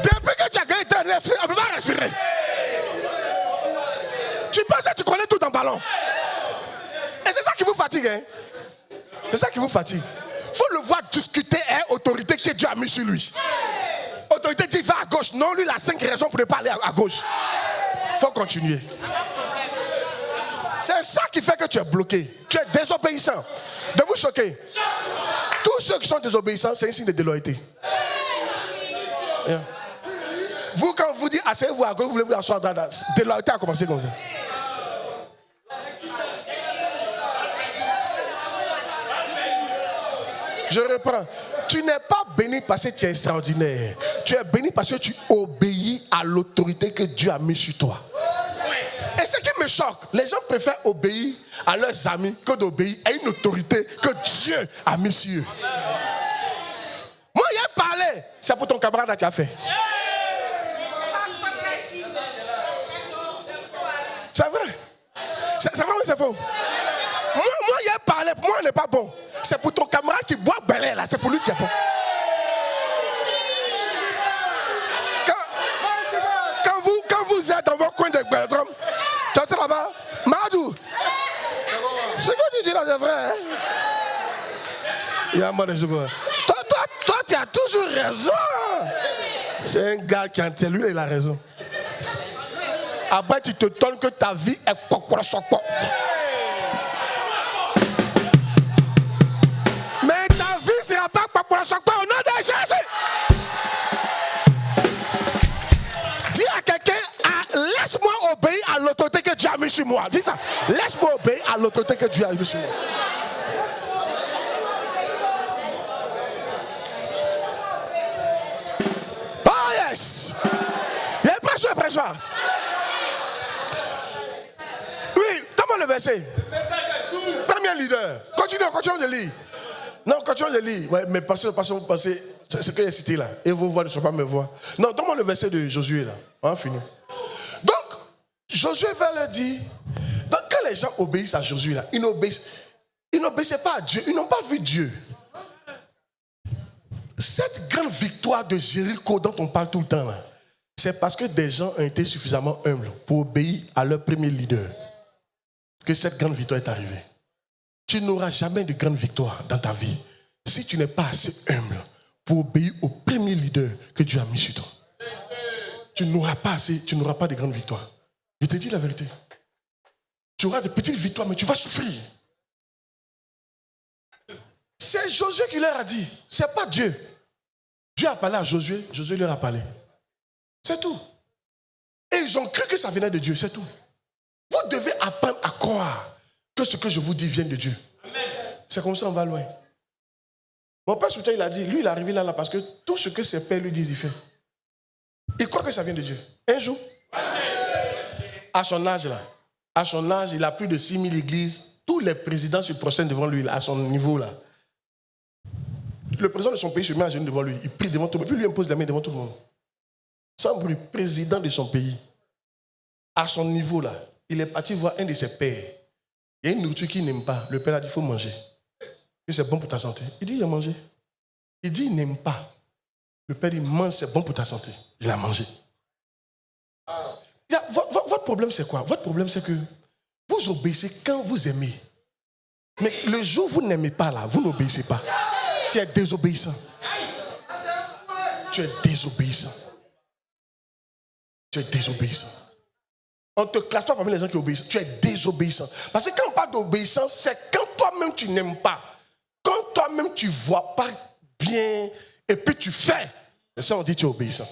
S1: Depuis que tu as gagné, t'es dans l'UFC, on ne peut pas respirer. Tu penses que tu connais tout dans le ballon. Et c'est ça qui vous fatigue. Hein? C'est ça qui vous fatigue. Il faut le voir discuter avec autorité que Dieu a mis sur lui. Autorité dit va à gauche. Non, lui il a 5 raisons pour ne pas aller à gauche. Il faut continuer. C'est ça qui fait que tu es bloqué. Tu es désobéissant. De vous choquer. Tous ceux qui sont désobéissants, c'est un signe de déloyauté. Yeah. Vous, quand vous dites asseyez-vous à gauche, vous voulez vous asseoir dans la déloyauté a commencé comme ça. Je reprends. Tu n'es pas béni parce que tu es extraordinaire. Tu es béni parce que tu obéis à l'autorité que Dieu a mise sur toi. Et ce qui me choque, les gens préfèrent obéir à leurs amis que d'obéir à une autorité que Dieu a mise sur eux. Moi, il a parlé. C'est pour ton camarade qui a fait. C'est vrai. C'est vrai ou c'est faux? Moi, il a parlé. Pour moi, il n'est pas bon. C'est pour ton camarade qui boit belé là. C'est pour lui qui est bon. Quand vous êtes dans vos coins de Beldrum, tu es là-bas, Madou, ce que tu dis là, c'est vrai. Hein? Il y a un mot de secours. Toi, tu as toujours raison. C'est un gars qui a lui, il a raison. Après, tu te donnes que ta vie est quoi. Mais ta vie ne sera pas au nom de Jésus. Dis à quelqu'un, laisse-moi obéir à l'autorité que Dieu a mis sur moi. Dis ça. Laisse-moi obéir à l'autorité que Dieu a mis sur moi. Oh yes. Il y a un prêcheur. Oui, comment le verset? Premier leader. Continue de lire. Non, continue de lire. Ouais, mais passez. C'est ce que j'ai cité là. Et vos voix ne sont pas mes voix. Non, donne-moi le verset de Josué là. On a fini. Donc, Josué va leur dire. Donc, quand les gens obéissent à Josué là, ils n'obéissaient pas à Dieu. Ils n'ont pas vu Dieu. Cette grande victoire de Jéricho dont on parle tout le temps là, c'est parce que des gens ont été suffisamment humbles pour obéir à leur premier leader que cette grande victoire est arrivée. Tu n'auras jamais de grande victoire dans ta vie si tu n'es pas assez humble pour obéir au premier leader que Dieu a mis sur toi. Tu n'auras pas de grande victoire. Je te dis la vérité. Tu auras de petites victoires, mais tu vas souffrir. C'est Josué qui leur a dit. C'est pas Dieu. Dieu a parlé à Josué, Josué leur a parlé. C'est tout. Et ils ont cru que ça venait de Dieu, c'est tout. Vous devez apprendre à croire que ce que je vous dis vient de Dieu. Amen. C'est comme ça on va loin. Mon père Souter, il a dit, lui il est arrivé là parce que tout ce que ses pères lui disent, il fait. Il croit que ça vient de Dieu. Un jour, à son âge, il a plus de 6000 églises. Tous les présidents se prosternent devant lui, là, à son niveau. Là. Le président de son pays se met à genoux devant lui. Il prie devant tout le monde. Puis lui impose la main devant tout le monde. Sans bruit, président de son pays. À son niveau, là, il est parti voir un de ses pères. Il y a une nourriture qu'il n'aime pas. Le père a dit, il faut manger. Et c'est bon pour ta santé. Il dit, il a mangé. Il dit, il n'aime pas. Le père dit, mange, c'est bon pour ta santé. Il a mangé. Votre problème, c'est quoi? Votre problème, c'est que vous obéissez quand vous aimez. Mais le jour où vous n'aimez pas, là, vous n'obéissez pas. Tu es désobéissant. Tu es désobéissant. Tu es désobéissant. On ne te classe pas parmi les gens qui obéissent. Tu es désobéissant. Parce que quand on parle d'obéissance, c'est quand toi-même tu n'aimes pas. Quand toi-même tu ne vois pas bien et puis tu fais. C'est ça on dit tu es obéissant.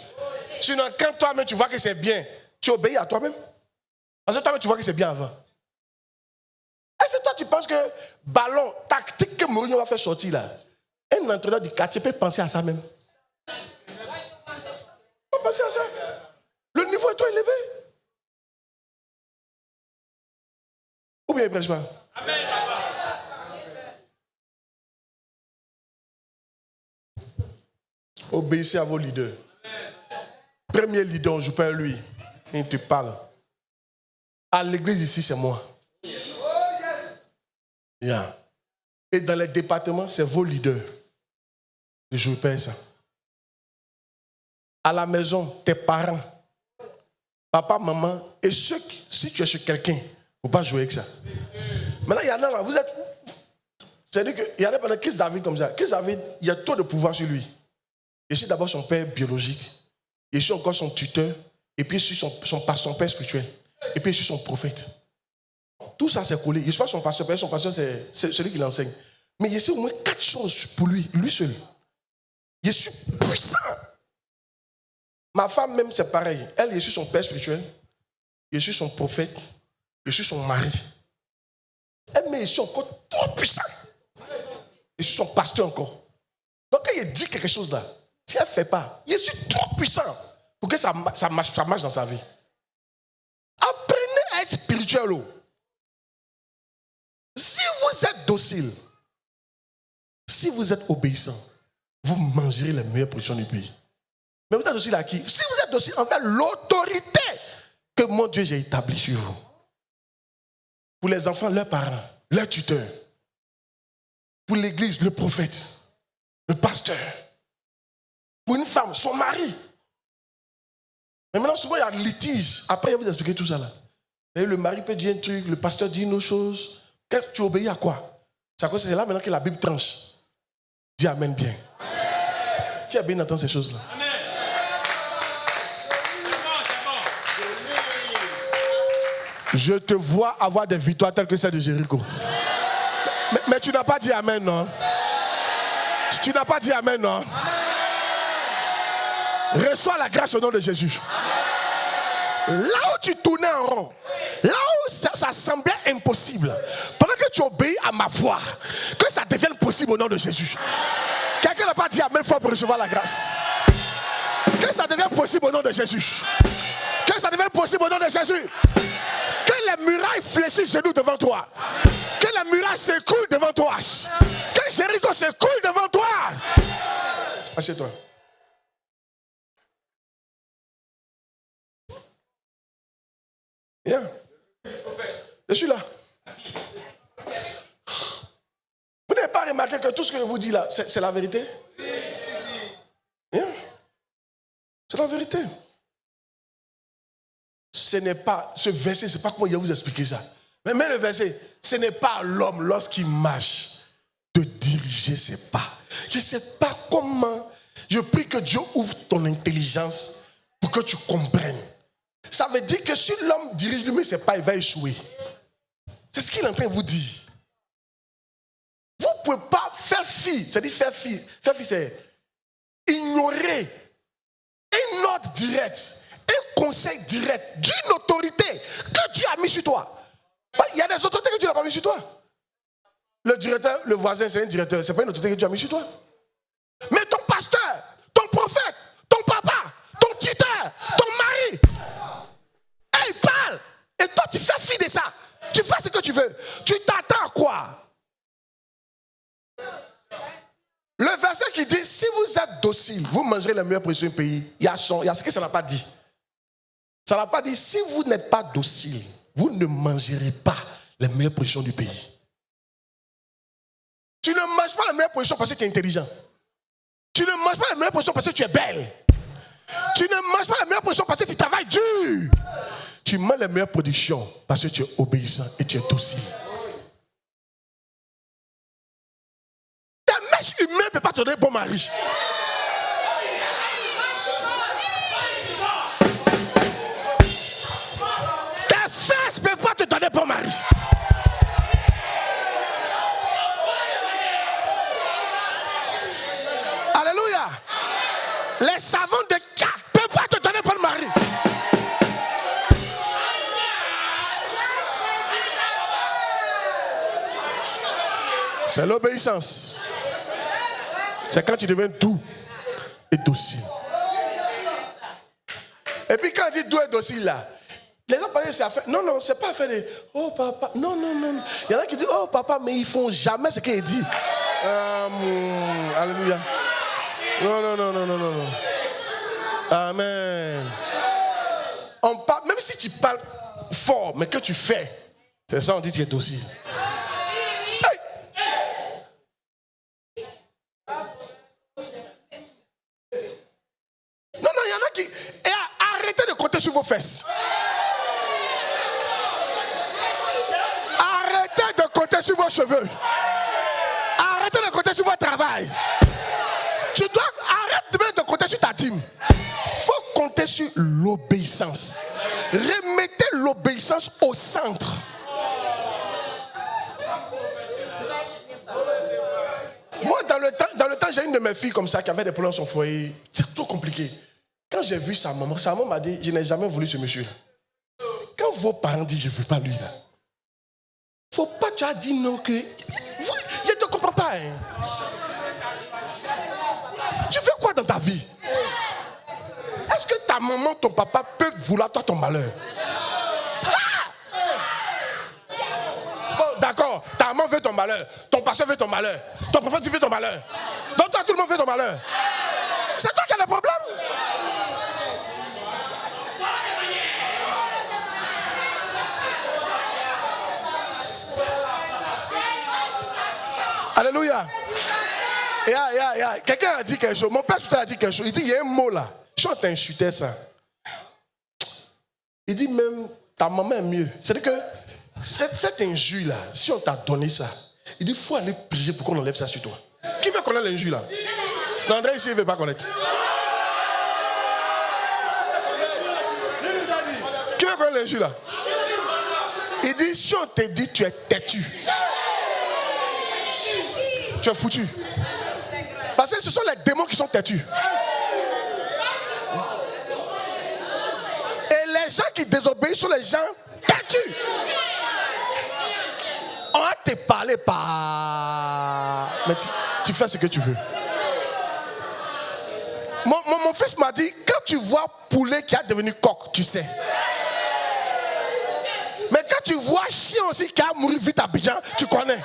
S1: Sinon, quand toi-même tu vois que c'est bien, tu obéis à toi-même. Parce que toi-même tu vois que c'est bien avant. Est-ce que toi tu penses que ballon tactique que Mourinho va faire sortir là, Un entraîneur du quartier peut penser à ça même. On peut penser à ça. Le niveau est trop élevé. Ou bien il ne prêche pas? Obéissez à vos leaders. Premier leader, on ne joue pas à lui. Il te parle. À l'église ici, c'est moi. Yeah. Et dans les départements, c'est vos leaders. Ne jouez pas à ça. À la maison, tes parents, papa, maman, et ceux qui, si tu es chez quelqu'un, il ne faut pas jouer avec ça. Maintenant, il y en a là, vous êtes. C'est-à-dire qu'il y en a pendant Chris David comme ça. Chris David, il y a trop de pouvoir sur lui. Je suis d'abord son père biologique. Je suis encore son tuteur. Et puis je suis son père spirituel. Et puis je suis son prophète. Tout ça, c'est collé. Je ne suis pas son pasteur. Son pasteur, c'est celui qui l'enseigne. Mais je sais au moins 4 choses pour lui seul. Je suis puissant. Ma femme même, c'est pareil. Elle, je suis son père spirituel. Je suis son prophète. Je suis son mari. Elle, mais je suis encore trop puissant. Je suis son pasteur encore. Donc quand il dit quelque chose là, si elle ne fait pas, je suis trop puissant pour que ça marche dans sa vie. Apprenez à être spirituel. Si vous êtes docile, si vous êtes obéissant, vous mangerez les meilleures portions du pays. Mais vous êtes docile à qui? Si vous êtes docile envers l'autorité que mon Dieu j'ai établie sur vous. Pour les enfants, leurs parents, leurs tuteurs. Pour l'église, le prophète, le pasteur. Pour une femme, son mari. Mais maintenant, souvent, il y a litige. Après, il va vous expliquer tout ça là. Et le mari peut dire un truc, le pasteur dit une autre chose. Tu obéis à quoi? C'est là maintenant que la Bible tranche. Dis amen bien. Amen. Qui a bien entendu ces choses-là? Amen. Je te vois avoir des victoires telles que celles de Jéricho. Mais tu n'as pas dit amen, non? Tu n'as pas dit amen, non? Reçois la grâce au nom de Jésus. Là où tu tournais en rond, là où ça semblait impossible, pendant que tu obéis à ma voix, que ça devienne possible au nom de Jésus. Quelqu'un n'a pas dit amen fort pour recevoir la grâce. Que ça devienne possible au nom de Jésus. Que ça devienne possible au nom de Jésus. Que les murailles fléchissent genoux devant toi. Que les murailles s'écoulent devant toi. Que Jéricho s'écoule devant toi. Assieds-toi. Bien. Je suis là. Vous n'avez pas remarqué que tout ce que je vous dis là, c'est la vérité? Bien. C'est la vérité. Ce n'est pas, ce verset, c'est pas comment il va vous expliquer ça. Mais même le verset, ce n'est pas à l'homme lorsqu'il marche de diriger ses pas. Je ne sais pas comment. Je prie que Dieu ouvre ton intelligence pour que tu comprennes. Ça veut dire que si l'homme dirige lui-même ses pas, il va échouer. C'est ce qu'il est en train de vous dire. Vous ne pouvez pas faire fi. C'est-à-dire faire fi. Faire fi, c'est ignorer un ordre direct, un conseil direct d'une autorité que Dieu a mis sur toi. Il y a des autorités que Dieu n'a pas mis sur toi. Le directeur, le voisin, c'est un directeur. Ce n'est pas une autorité que Dieu a mis sur toi. Mais ton pasteur, ton prophète, ton papa, ton tuteur, ton mari, il parle. Et toi, tu fais fi de ça. Tu fais ce que tu veux. Tu t'attends à quoi? Le verset qui dit, si vous êtes docile, vous mangerez les meilleures portions du pays. Il y a ce que ça n'a pas dit. Ça n'a pas dit, si vous n'êtes pas docile, vous ne mangerez pas les meilleures portions du pays. Tu ne manges pas les meilleures portions parce que tu es intelligent. Tu ne manges pas les meilleures portions parce que tu es belle. Tu ne manges pas les meilleures portions parce que tu travailles dur. Tu manges les meilleures productions parce que tu es obéissant et tu es docile. Ta mèche humaine ne peut pas te donner un bon mari. Tes fesses ne peuvent pas te donner un bon mari. Alléluia. Les savons de K ne peuvent pas te donner un bon mari. C'est l'obéissance. C'est quand tu deviens doux et docile. Et puis quand on dit doux et docile là, les gens pensent que c'est affaire. Non, non, c'est pas affaire de oh papa. Non, non, non. Il y en a qui disent oh papa, mais ils font jamais ce qu'il dit. Alléluia. Non, non, non, non, non, non. Amen. On parle, même si tu parles fort, mais que tu fais, c'est ça on dit que tu es docile. Hey! Non, non, il y en a qui... Et arrêtez de compter sur vos fesses. Arrêtez de compter sur vos cheveux. Arrêtez de compter sur votre travail. Tu dois arrêter de compter sur ta dîme. Il faut compter sur l'obéissance. Remettez l'obéissance au centre. Moi, dans le temps, j'ai une de mes filles comme ça qui avait des problèmes dans son foyer. C'est trop compliqué. Quand j'ai vu sa maman m'a dit, je n'ai jamais voulu ce monsieur. Quand vos parents disent, je ne veux pas lui là, faut pas tu as dit non que... Je ne te comprends pas. Hein. Tu fais quoi dans ta vie? Est-ce que ta maman, ton papa peuvent vouloir toi ton malheur? Bon, d'accord, ta maman veut ton malheur, ton pasteur veut ton malheur, ton prophète veut ton malheur. Donc toi, tout le monde veut ton malheur. C'est toi qui as le problème. Alléluia. Quelqu'un a dit quelque chose. Mon père a dit quelque chose. Il dit, il y a un mot là. Je suis insulté ça. Il dit même, ta maman est mieux. C'est-à-dire que cette injure là, si on t'a donné ça, il dit, il faut aller prier pour qu'on enlève ça sur toi. Qui veut connaître l'injure là? Non, André ici, il ne veut pas connaître. Qui veut connaître l'injure là? Il dit, si on te dit, tu es têtu. Tu es foutu. Parce que ce sont les démons qui sont têtus. Et les gens qui désobéissent sont les gens têtus. On va te parler par... Mais tu fais ce que tu veux. Mon fils m'a dit, quand tu vois poulet qui a devenu coq, tu sais. Mais quand tu vois chien aussi qui a mouru vite à Abidjan, tu connais.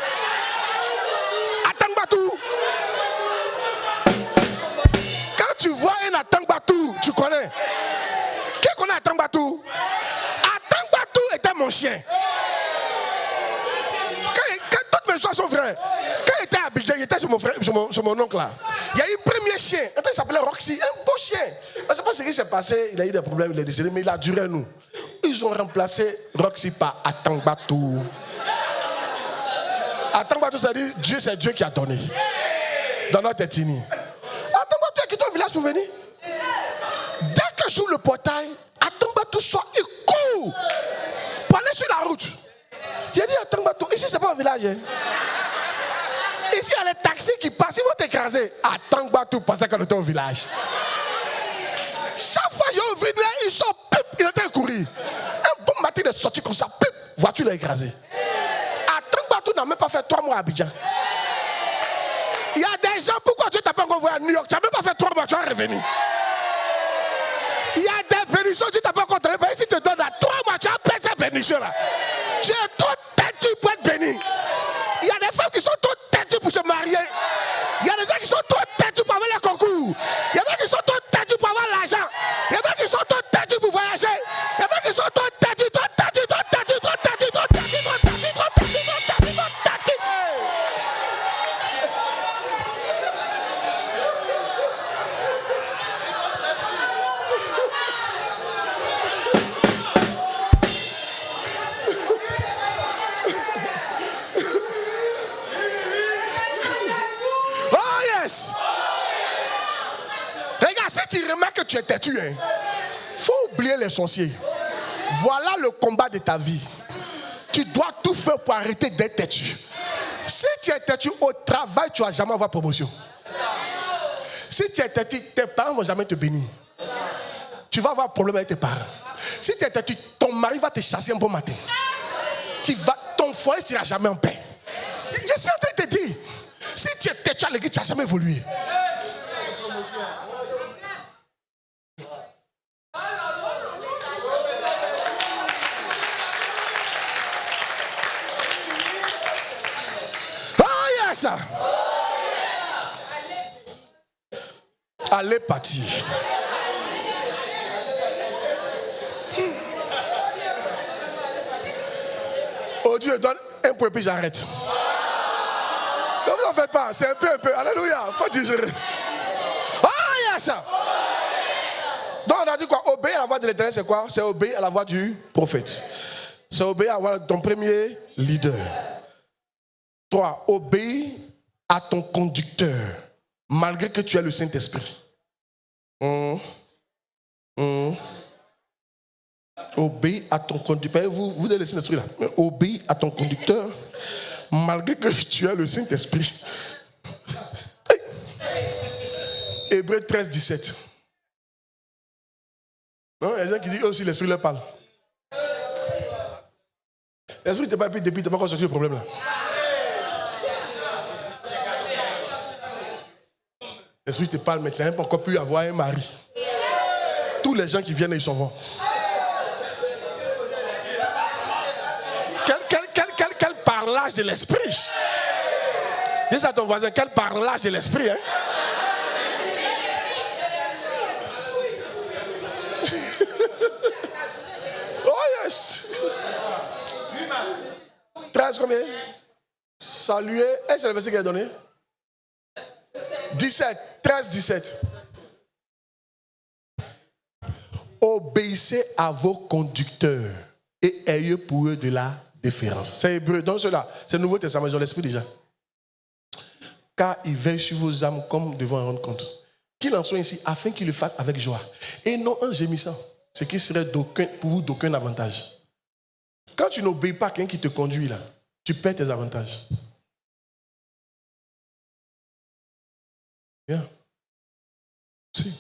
S1: Atangbatou. Quand tu vois un Atangbatou, tu connais. Qui connaît Atangbatou? Atangbatou était mon chien. Quand toutes mes soeurs sont vraies. Quand il était à Abidjan, il était sur mon oncle là. Il y a eu un premier chien. Il s'appelait Roxy, un beau chien. Je ne sais pas ce qui s'est passé. Il a eu des problèmes, il est décédé, mais il a duré nous. Ils ont remplacé Roxy par Atangbatou. Atangbatou, ça dit Dieu, c'est Dieu qui a donné. Dans notre ethnie. Atangbatou a quitté le village pour venir. Dès que j'ouvre le portail, Atangbatou sort, il court pour aller sur la route. Il a dit Atangbatou, ici c'est pas un village. Hein. Ici il y a les taxis qui passent, ils vont t'écraser. Atangbatou pensait qu'on était au village. Chaque fois qu'ils ont vu, ils sont pip, il était à courir. Un bon matin, il est sorti comme ça, pip, voiture l'a écrasé. Atangbatou n'a même pas fait 3 mois à Abidjan. Il y a des gens, pourquoi tu t'as pas encore envoyé à New York? Tu n'as même pas fait 3 mois, tu vas revenir. Il y a des bénédictions, tu t'as pas encore donné. Si tu te donnes à 3 mois, tu vas perdre ces bénédictions-là. Tu es trop têtu pour être béni. Il y a des femmes qui sont trop têtues pour se marier. Il y a des gens qui sont trop têtus pour avoir les concours. Il y en a qui sont trop têtus pour avoir l'argent. Il y en a qui sont trop têtus pour voyager. Il y en a qui sont trop têtus, trop têtus, trop têtus, trop têtus, trop têtus, trop têtus, trop têtus, trop têtus, trop têtus. Regarde, si tu remarques que tu es têtu, il faut oublier les sorciers. Voilà le combat de ta vie. Tu dois tout faire pour arrêter d'être têtu. Si tu es têtu au travail, tu ne vas jamais avoir promotion. Si tu es têtu, tes parents ne vont jamais te bénir. Tu vas avoir un problème avec tes parents. Si tu es têtu, ton mari va te chasser un bon matin. Ton foyer ne sera jamais en paix. Je suis en train de te dire. Si tu es têtu à l'église, tu n'as jamais évolué. Oh yes! Allez partir. Oh Dieu, donne un point puis j'arrête. Ne vous en faites pas, c'est un peu. Alléluia, faut digérer. Ah, yes! Donc on a dit quoi? Obéir à la voix de l'Éternel, c'est quoi? C'est obéir à la voix du prophète. C'est obéir à la voix de ton premier leader. 3. Obéir à ton conducteur, malgré que tu aies le Saint-Esprit. Obéis à ton conducteur. Vous avez le Saint-Esprit là. Obéis à ton conducteur, malgré que tu aies le Saint-Esprit. Hey. Hébreux 13, 17. Non, il y a des gens qui disent aussi l'Esprit leur parle. L'Esprit t'es pas depuis, tu n'as pas encore sorti le problème là. L'Esprit te parle, mais tu n'as même pas encore pu avoir un mari. Tous les gens qui viennent, ils s'en vont. Quel parlage de l'Esprit. Dis à ton voisin, quel parlage de l'Esprit. Hein? Oh yes. 13 combien? Saluer. Et c'est le verset qu'il a donné? 17. 13, 17. Obéissez à vos conducteurs et ayez pour eux de la déférence. C'est hébreu. Donc cela, c'est le Nouveau Testament, ils ont l'Esprit déjà. Car ils veillent sur vos âmes comme devant en rendre compte. Qu'il en soit ainsi, afin qu'ils le fassent avec joie. Et non en gémissant, ce qui serait pour vous d'aucun avantage. Quand tu n'obéis pas à quelqu'un qui te conduit là, tu perds tes avantages. Bien. Si.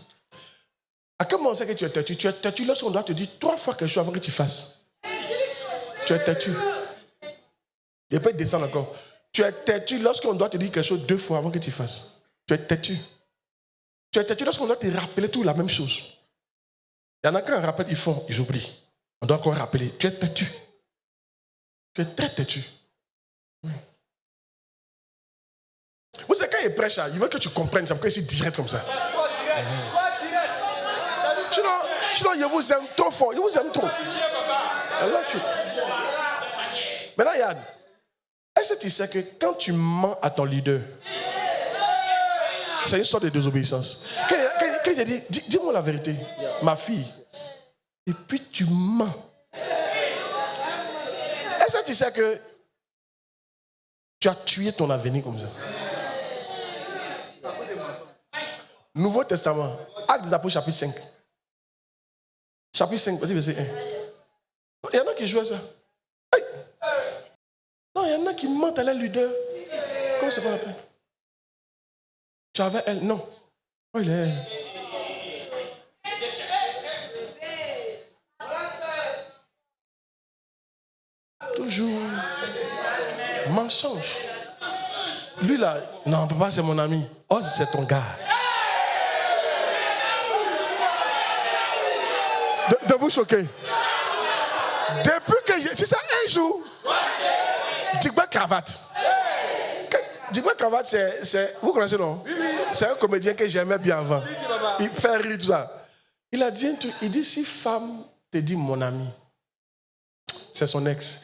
S1: À quel moment on sait que tu es têtu? Tu es têtu lorsqu'on doit te dire 3 fois quelque chose avant que tu fasses. Tu es têtu. Il peut descendre encore. Tu es têtu lorsqu'on doit te dire quelque chose 2 fois avant que tu fasses. Tu es têtu. Tu es têtu lorsqu'on doit te rappeler tout la même chose. Il y en a qui en rappellent, ils oublient. On doit encore rappeler. Tu es têtu. Tu es très têtu. Oui. Vous savez, quand il prêche, il veut que tu comprennes. C'est pourquoi il est direct comme ça. Sinon, il vous aime trop fort. Il vous aime trop. Maintenant, Yann, est-ce que tu sais que quand tu mens à ton leader, c'est une sorte de désobéissance. Quand il te dit, dis-moi la vérité, ma fille, et puis tu mens. Est-ce que tu sais que tu as tué ton avenir comme ça? Nouveau Testament, Actes des Apôtres, chapitre 5. Chapitre 5, verset 1. Il y en a qui jouent à ça. Hey. Non, il y en a qui mentent à leur leader. Comment c'est pas la peine? Tu avais elle? Non. Oh, il est elle. Toujours. Mensonge. Lui là, non, papa, c'est mon ami. Oh, c'est ton gars. De vous choquer. Depuis que c'est ça, un jour, Digba Cravate. Digba Cravate, c'est. Vous connaissez, non? C'est un comédien que j'aimais bien avant. Il fait rire tout ça. Il a dit un truc. Il dit si femme te dit mon ami, c'est son ex.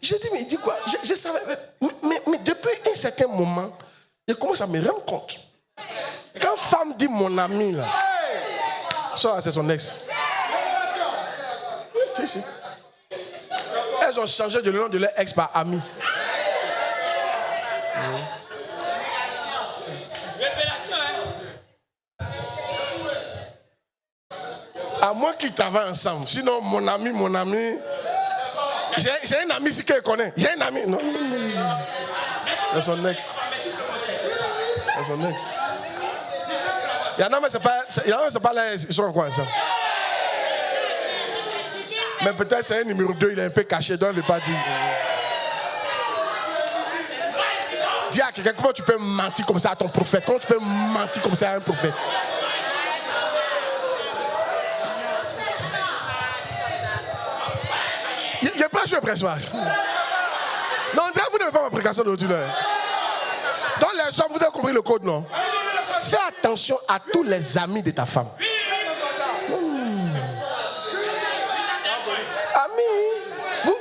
S1: J'ai dit, mais il dit quoi? Je savais. Mais depuis un certain moment, je commence à me rendre compte. Quand femme dit mon ami, là, ça, c'est son ex. Si. Elles ont changé de nom de leur ex par ami. À moins qu'ils travaillent ensemble. Sinon, mon ami. J'ai un ami ici qu'elle connaît. J'ai un ami. Non. C'est son ex. C'est son ex. Il y en a, mais c'est pas là, ils sont encore ensemble. Mais peut-être c'est un numéro 2, il est un peu caché, donc il ne veut pas dire. Dis à quelqu'un, comment tu peux mentir comme ça à ton prophète? Comment tu peux mentir comme ça à un prophète? Il a pas joué presse. Non, vous n'avez pas ma prédication d'aujourd'hui. Donc les hommes, vous avez compris le code, non? Fais attention à tous les amis de ta femme. Amis,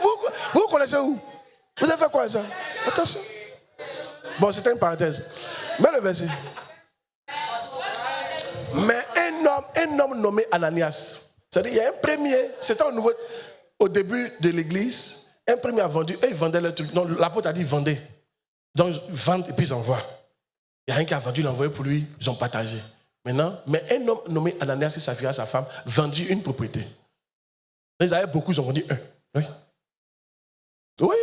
S1: vous connaissez où? Vous avez fait quoi ça? Attention. Bon, c'était une parenthèse. Mets le verset. Mais un homme nommé Ananias, c'est-à-dire il y a un premier, c'était au début de l'église, un premier a vendu, et ils vendaient leur truc. Donc l'apôtre a dit vendez. Donc ils vendent et puis ils envoient. Il y a un qui a vendu, il a envoyé pour lui, ils ont partagé. Maintenant, mais un homme nommé Ananias et sa fille, sa femme, vendit une propriété. Ils avaient beaucoup, ils ont vendu un. Oui. Oui.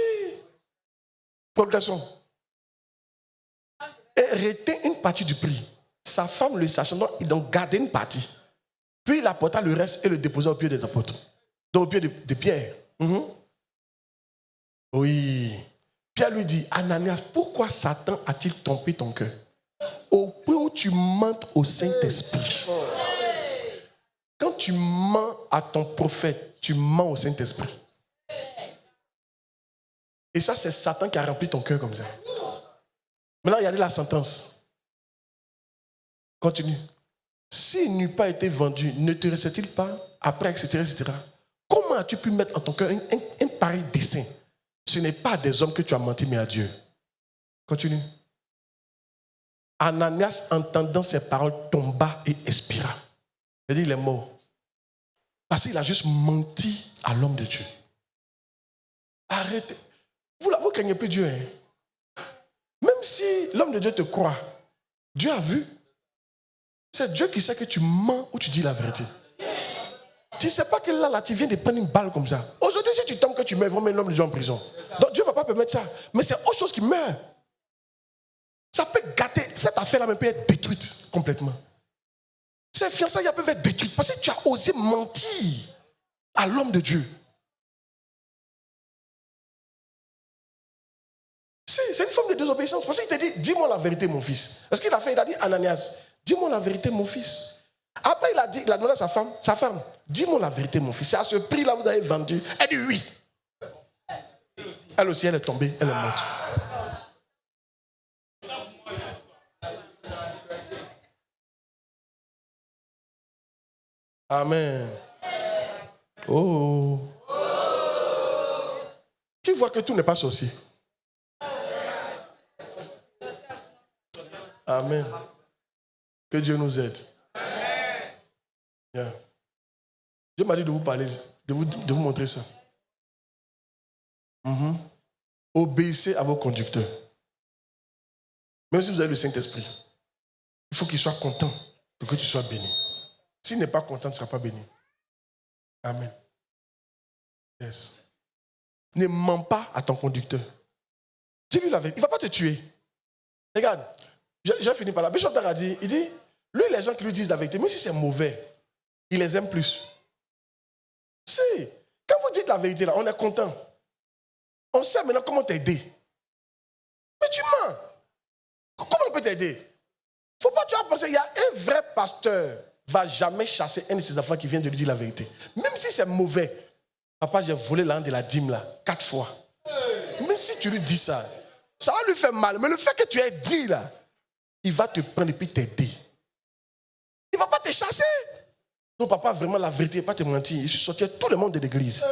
S1: Progression. Et retint une partie du prix. Sa femme le sachant, donc il a gardé une partie. Puis il apporta le reste et le déposa au pied des apôtres. Donc au pied de Pierre. Oui. Pierre lui dit, Ananias, pourquoi Satan a-t-il trompé ton cœur? Au point où tu mentes au Saint-Esprit. Quand tu mens à ton prophète, tu mens au Saint-Esprit. Et ça, c'est Satan qui a rempli ton cœur comme ça. Maintenant, regardez la sentence. Continue. S'il n'eût pas été vendu, ne te restait-il pas après, etc. Comment as-tu pu mettre en ton cœur un pareil dessein? Ce n'est pas à des hommes que tu as menti, mais à Dieu. Continue. Ananias, entendant ces paroles, tomba et expira. Il dit, il est mort. Parce qu'il a juste menti à l'homme de Dieu. Arrêtez. Vous craignez plus Dieu. Hein? Même si l'homme de Dieu te croit, Dieu a vu. C'est Dieu qui sait que tu mens ou tu dis la vérité. Tu ne sais pas que là, tu viens de prendre une balle comme ça. Aujourd'hui, si tu tombes que tu meurs, ils vont mettre l'homme de Dieu en prison. Donc Dieu ne va pas permettre ça. Mais c'est autre chose qui meurt. Ça peut gâter. Cette affaire-là même peut être détruite complètement. Ces fiançailles peuvent être détruites parce que tu as osé mentir à l'homme de Dieu. C'est une forme de désobéissance. Parce qu'il t'a dit, dis-moi la vérité, mon fils. Est-ce qu'il a fait? Il a dit, Ananias, dis-moi la vérité, mon fils. Après, il a demandé à sa femme, dis-moi la vérité, mon fils. C'est à ce prix-là que vous avez vendu. Elle dit oui. Elle aussi, elle est tombée, elle est morte. Amen. Oh. Qui voit que tout n'est pas sorcier? Amen. Que Dieu nous aide. Yeah. Dieu m'a dit de vous parler, de vous montrer ça. Obéissez à vos conducteurs. Même si vous avez le Saint-Esprit, il faut qu'il soit content pour que tu sois béni. S'il n'est pas content, tu ne seras pas béni. Amen. Yes. Ne mens pas à ton conducteur. Dis-lui la vérité. Il ne va pas te tuer. Regarde, j'ai fini par là. Bishop Dag a dit, il dit, lui, les gens qui lui disent la vérité, même si c'est mauvais, il les aime plus. Si, quand vous dites la vérité, là, on est content. On sait maintenant comment t'aider. Mais tu mens. Comment on peut t'aider? Il ne faut pas, tu vas penser, il y a un vrai pasteur ne va jamais chasser un de ses enfants qui vient de lui dire la vérité. Même si c'est mauvais. Papa, j'ai volé l'argent de la dîme là, 4 fois. Même si tu lui dis ça, ça va lui faire mal. Mais le fait que tu aies dit là, il va te prendre et puis t'aider. Il ne va pas te chasser. Non, papa, vraiment la vérité, pas te mentir. Je suis sorti à tout le monde de l'église.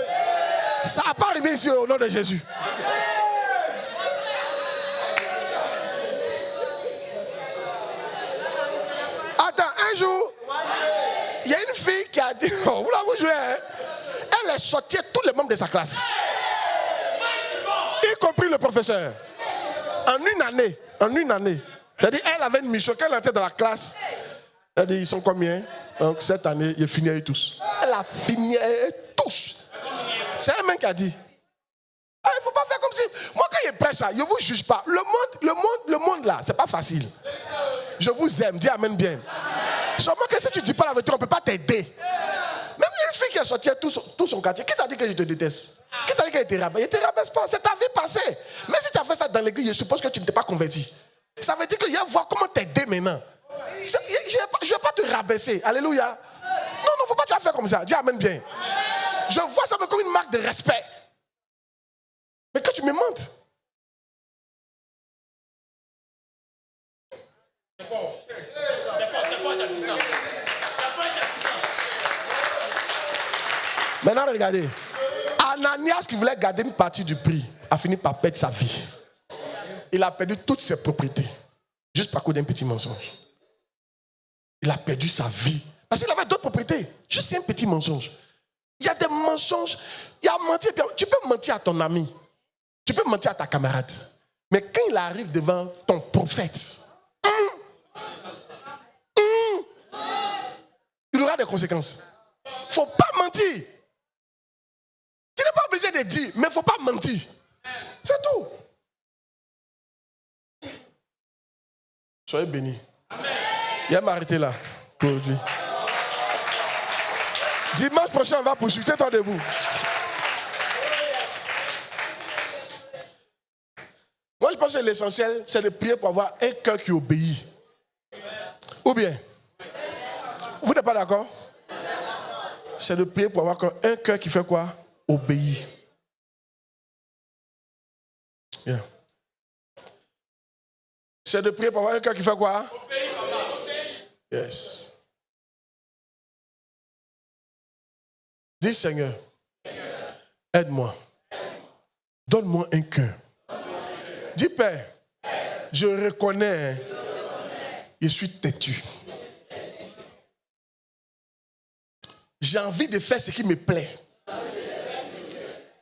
S1: Ça n'a pas arrivé ici au nom de Jésus. Attends, un jour, il y a une fille qui a dit, oh, vous l'avez joué, hein? Elle est sortie à tous les membres de sa classe. Y compris le professeur. En une année. C'est-à-dire, elle avait une mission. Quand elle entrait dans la classe, elle dit, ils sont combien? Donc, cette année, ils finissent tous. Elle a fini tous. C'est elle-même qui a dit. Ah, il ne faut pas faire comme si. Moi, quand je prêche ça, je ne vous juge pas. Le monde là, c'est pas facile. Je vous aime. Dis amen bien. Seulement que si tu ne dis pas la vérité, on ne peut pas t'aider. Même une fille qui est sorti à tout son quartier. Qui t'a dit que je te déteste? Qui t'a dit qu'il te rabaisse? Il ne te rabaisse pas. C'est ta vie passée. Mais si tu as fait ça dans l'église, je suppose que tu ne t'es pas converti. Ça veut dire qu'il va voir comment t'aider maintenant. Je ne vais pas te rabaisser. Alléluia. Non, il ne faut pas que tu vas faire comme ça. Dis amen bien. Je vois ça comme une marque de respect. Mais que tu me mentes. C'est fort, c'est puissant. Maintenant, regardez. Ananias, qui voulait garder une partie du prix, a fini par perdre sa vie. Il a perdu toutes ses propriétés. Juste par cause d'un petit mensonge. Il a perdu sa vie. Parce qu'il avait d'autres propriétés. Juste un petit mensonge. Il y a des mensonges. Il y a mentir. Tu peux mentir à ton ami. Tu peux mentir à ta camarade. Mais quand il arrive devant ton prophète, il aura des conséquences. Il ne faut pas mentir. Tu n'es pas obligé de dire, mais il ne faut pas mentir. C'est tout. Soyez bénis. Il va m'arrêter là pour aujourd'hui. Dimanche prochain, on va poursuivre. Tiens-toi debout. Moi, je pense que l'essentiel, c'est de prier pour avoir un cœur qui obéit. Ou bien, vous n'êtes pas d'accord? C'est de prier pour avoir un cœur qui fait quoi? Obéit. Bien. C'est de prier pour avoir un cœur qui fait quoi? Yes. Dis Seigneur, aide-moi. Donne-moi un cœur. Dis Père, je reconnais, je suis têtu. J'ai envie de faire ce qui me plaît.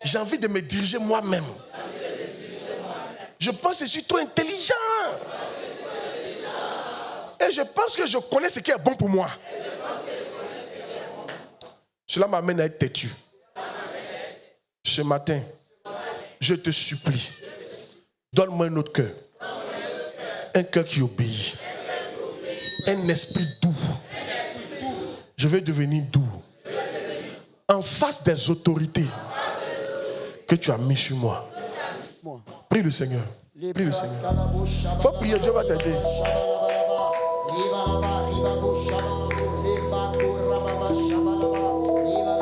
S1: J'ai envie de me diriger moi-même. Je pense que je suis trop intelligent. Et je pense que je connais ce qui est bon pour moi. Cela m'amène à être têtu. Ce matin, je te supplie, donne-moi un autre cœur. Un cœur qui obéit. Un esprit doux. Je vais devenir doux. En face des autorités que tu as mis sur moi. Prie le Seigneur. Prie le Seigneur. Il faut prier, Dieu va t'aider. Il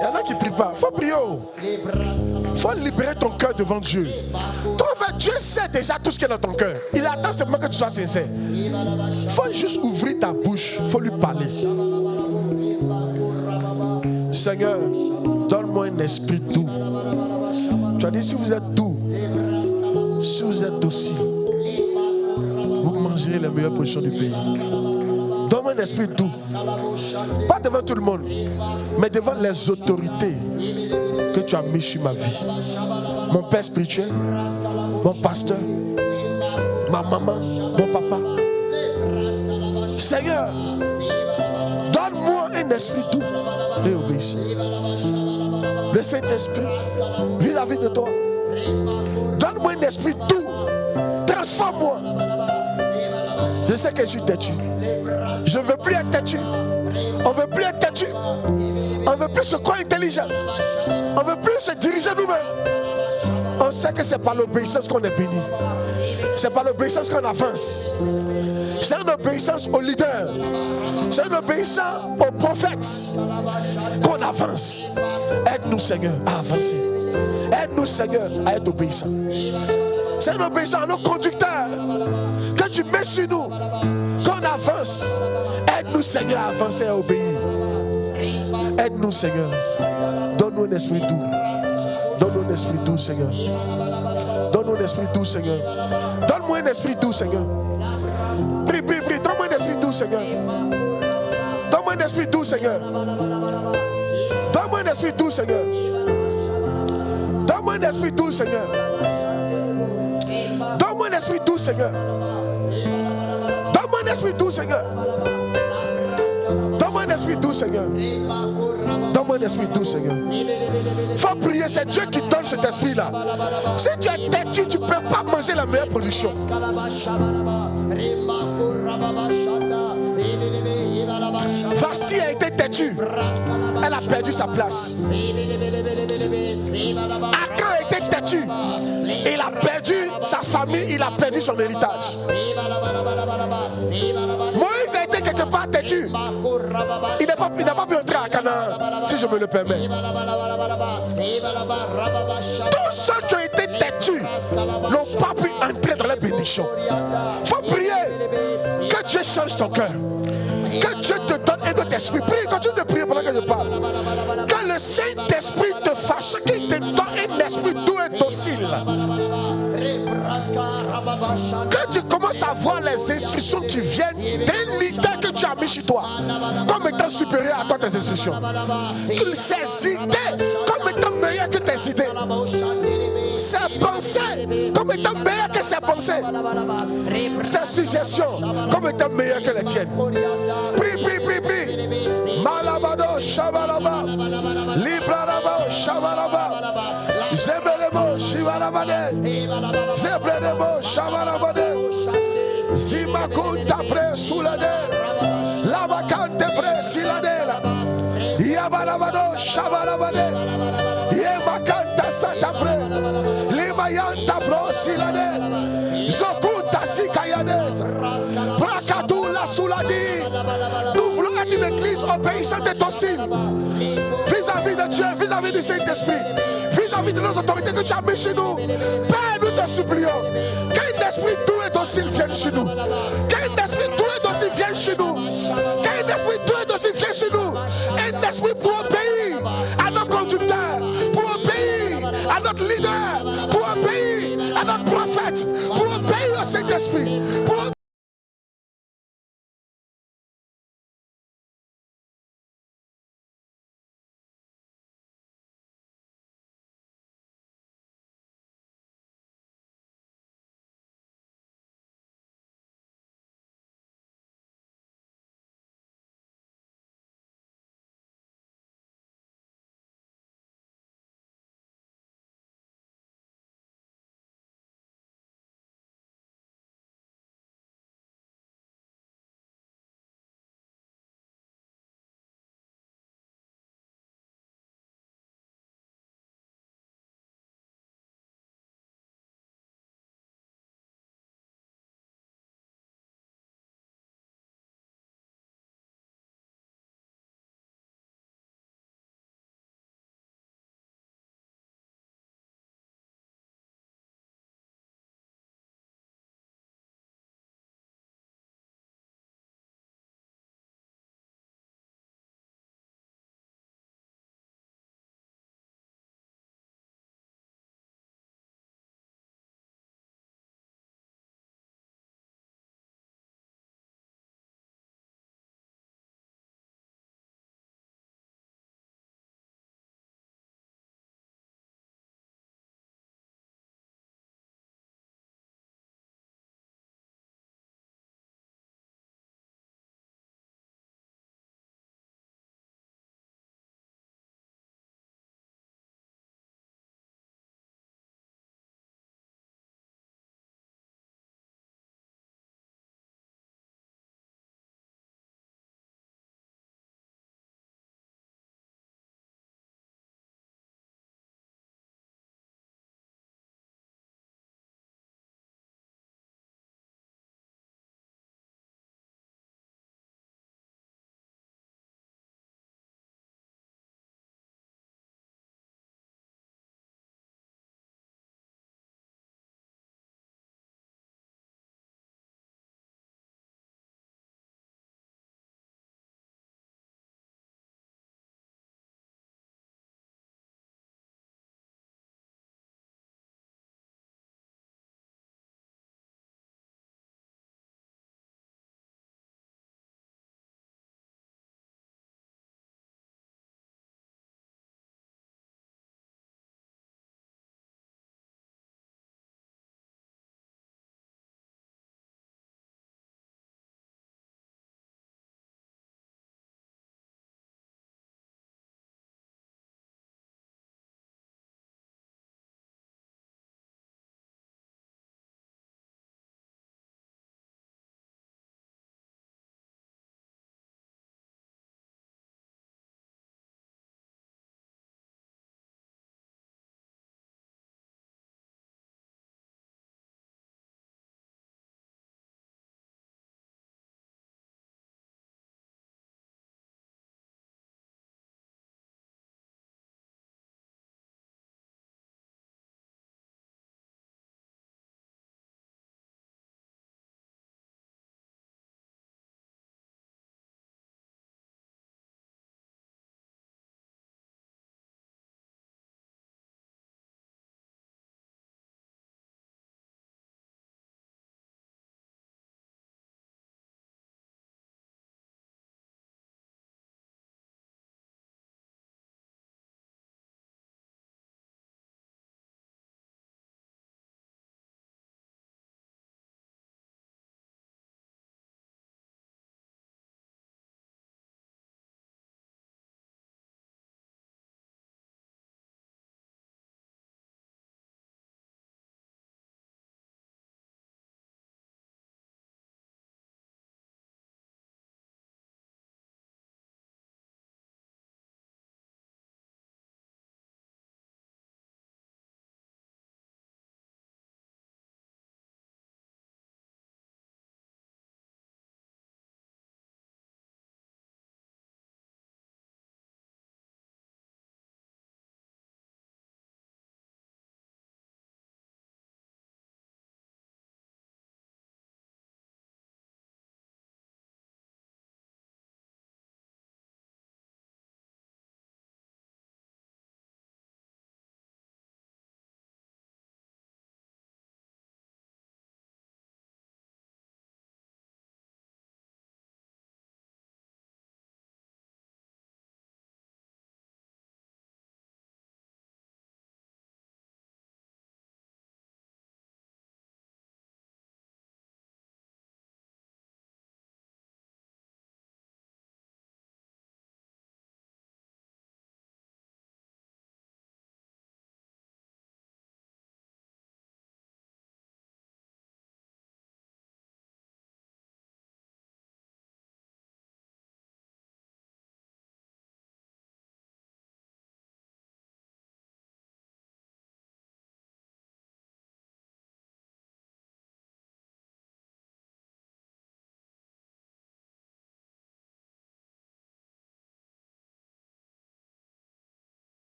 S1: y en a qui ne prient pas. Il faut prier. Il faut libérer ton cœur devant Dieu. Dieu sait déjà tout ce qui est dans ton cœur. Il attend seulement que tu sois sincère. Il faut juste ouvrir ta bouche. Il faut lui parler. Seigneur, donne-moi un esprit doux. Tu as dit, si vous êtes doux, si vous êtes docile, vous mangerez les meilleures positions du pays. Donne-moi un esprit doux. Pas devant tout le monde, mais devant les autorités que tu as mis sur ma vie. Mon père spirituel, mon pasteur, ma maman, mon papa. Seigneur, donne-moi un esprit doux et obéissant. Le Saint-Esprit, vis-à-vis de toi, donne-moi un esprit doux. Transforme-moi. Je sais que je suis têtu. Je ne veux plus être têtu. On ne veut plus être têtu. On ne veut plus se croire intelligent. On ne veut plus se diriger nous-mêmes. On sait que c'est par l'obéissance qu'on est béni. C'est par l'obéissance qu'on avance. C'est une obéissance au leader. C'est une obéissance aux prophètes qu'on avance. Aide-nous, Seigneur, à avancer. Aide-nous, Seigneur, à être obéissants. C'est une obéissance à nos conducteurs que tu mets sur nous, qu'on avance. Aide-nous, Seigneur, à avancer et à obéir. Aide-nous, Seigneur. Donne-nous un esprit doux. Donne-nous un esprit doux, Seigneur. Donne-nous un esprit doux, Seigneur. Donne-moi un esprit doux, Seigneur. Prie, prie, prie. Donne-moi un esprit doux, Seigneur. Donne-moi un esprit doux, Seigneur. Donne-moi un esprit doux, Seigneur. Donne-moi un esprit doux, Seigneur. Donne-moi un esprit doux, Seigneur. Donne-moi un esprit doux, Seigneur. Donne-moi un esprit doux, Seigneur. Donne-moi un esprit doux, Seigneur. Faut prier, c'est Dieu qui donne cet esprit-là. Si tu es têtu, tu ne peux pas manger la meilleure production. Vasti a été têtue. Elle a perdu sa place. Akan a été têtu. Il a perdu sa famille, il a perdu son héritage. Moïse a été quelque part têtu. Il n'a pas pu entrer à Canaan, si je me le permets. Tous ceux qui ont été têtus n'ont pas pu entrer dans la bénédiction. Il faut prier que Dieu change ton cœur. Que Dieu te donne un autre esprit. Prie, continue de prier pendant que je parle. Que le Saint-Esprit te fasse, qu'il te donne un esprit doux et docile. Que tu commences à voir les instructions qui viennent d'un leader que tu as mis chez toi comme étant supérieur à toi, tes instructions. Ses idées comme étant meilleures que tes idées. Ses pensées comme étant meilleures que ses pensées. Ses suggestions comme étant meilleures que les tiennes. Prie, prie, prie, prie. Malabado, Shabalaba. Libraraba, Shabalaba. Zebelebo, Shivalabade. Zebredebo, Shabalabade. Zimakunta pre sulade. Labakante pre siladela. Yabalabado, Shabalabade. Yemakanta sata pre. Limayanta pro silade. Zokunta sikayades. Prakatula suladi. Nous voulons être une église obéissante et docile vis-à-vis de Dieu, vis-à-vis du Saint-Esprit, vis-à-vis de nos autorités que tu as mis chez nous. Père, nous te supplions qu'un esprit doux et docile vienne chez nous. Qu'un esprit doux et docile vienne chez nous. Qu'un esprit doux et docile vienne chez nous. Un esprit pour obéir à nos conducteurs, pour obéir à notre leader, pour obéir à notre prophète, pour obéir au Saint-Esprit, pour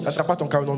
S1: Ça ne sera pas ton cas au nom de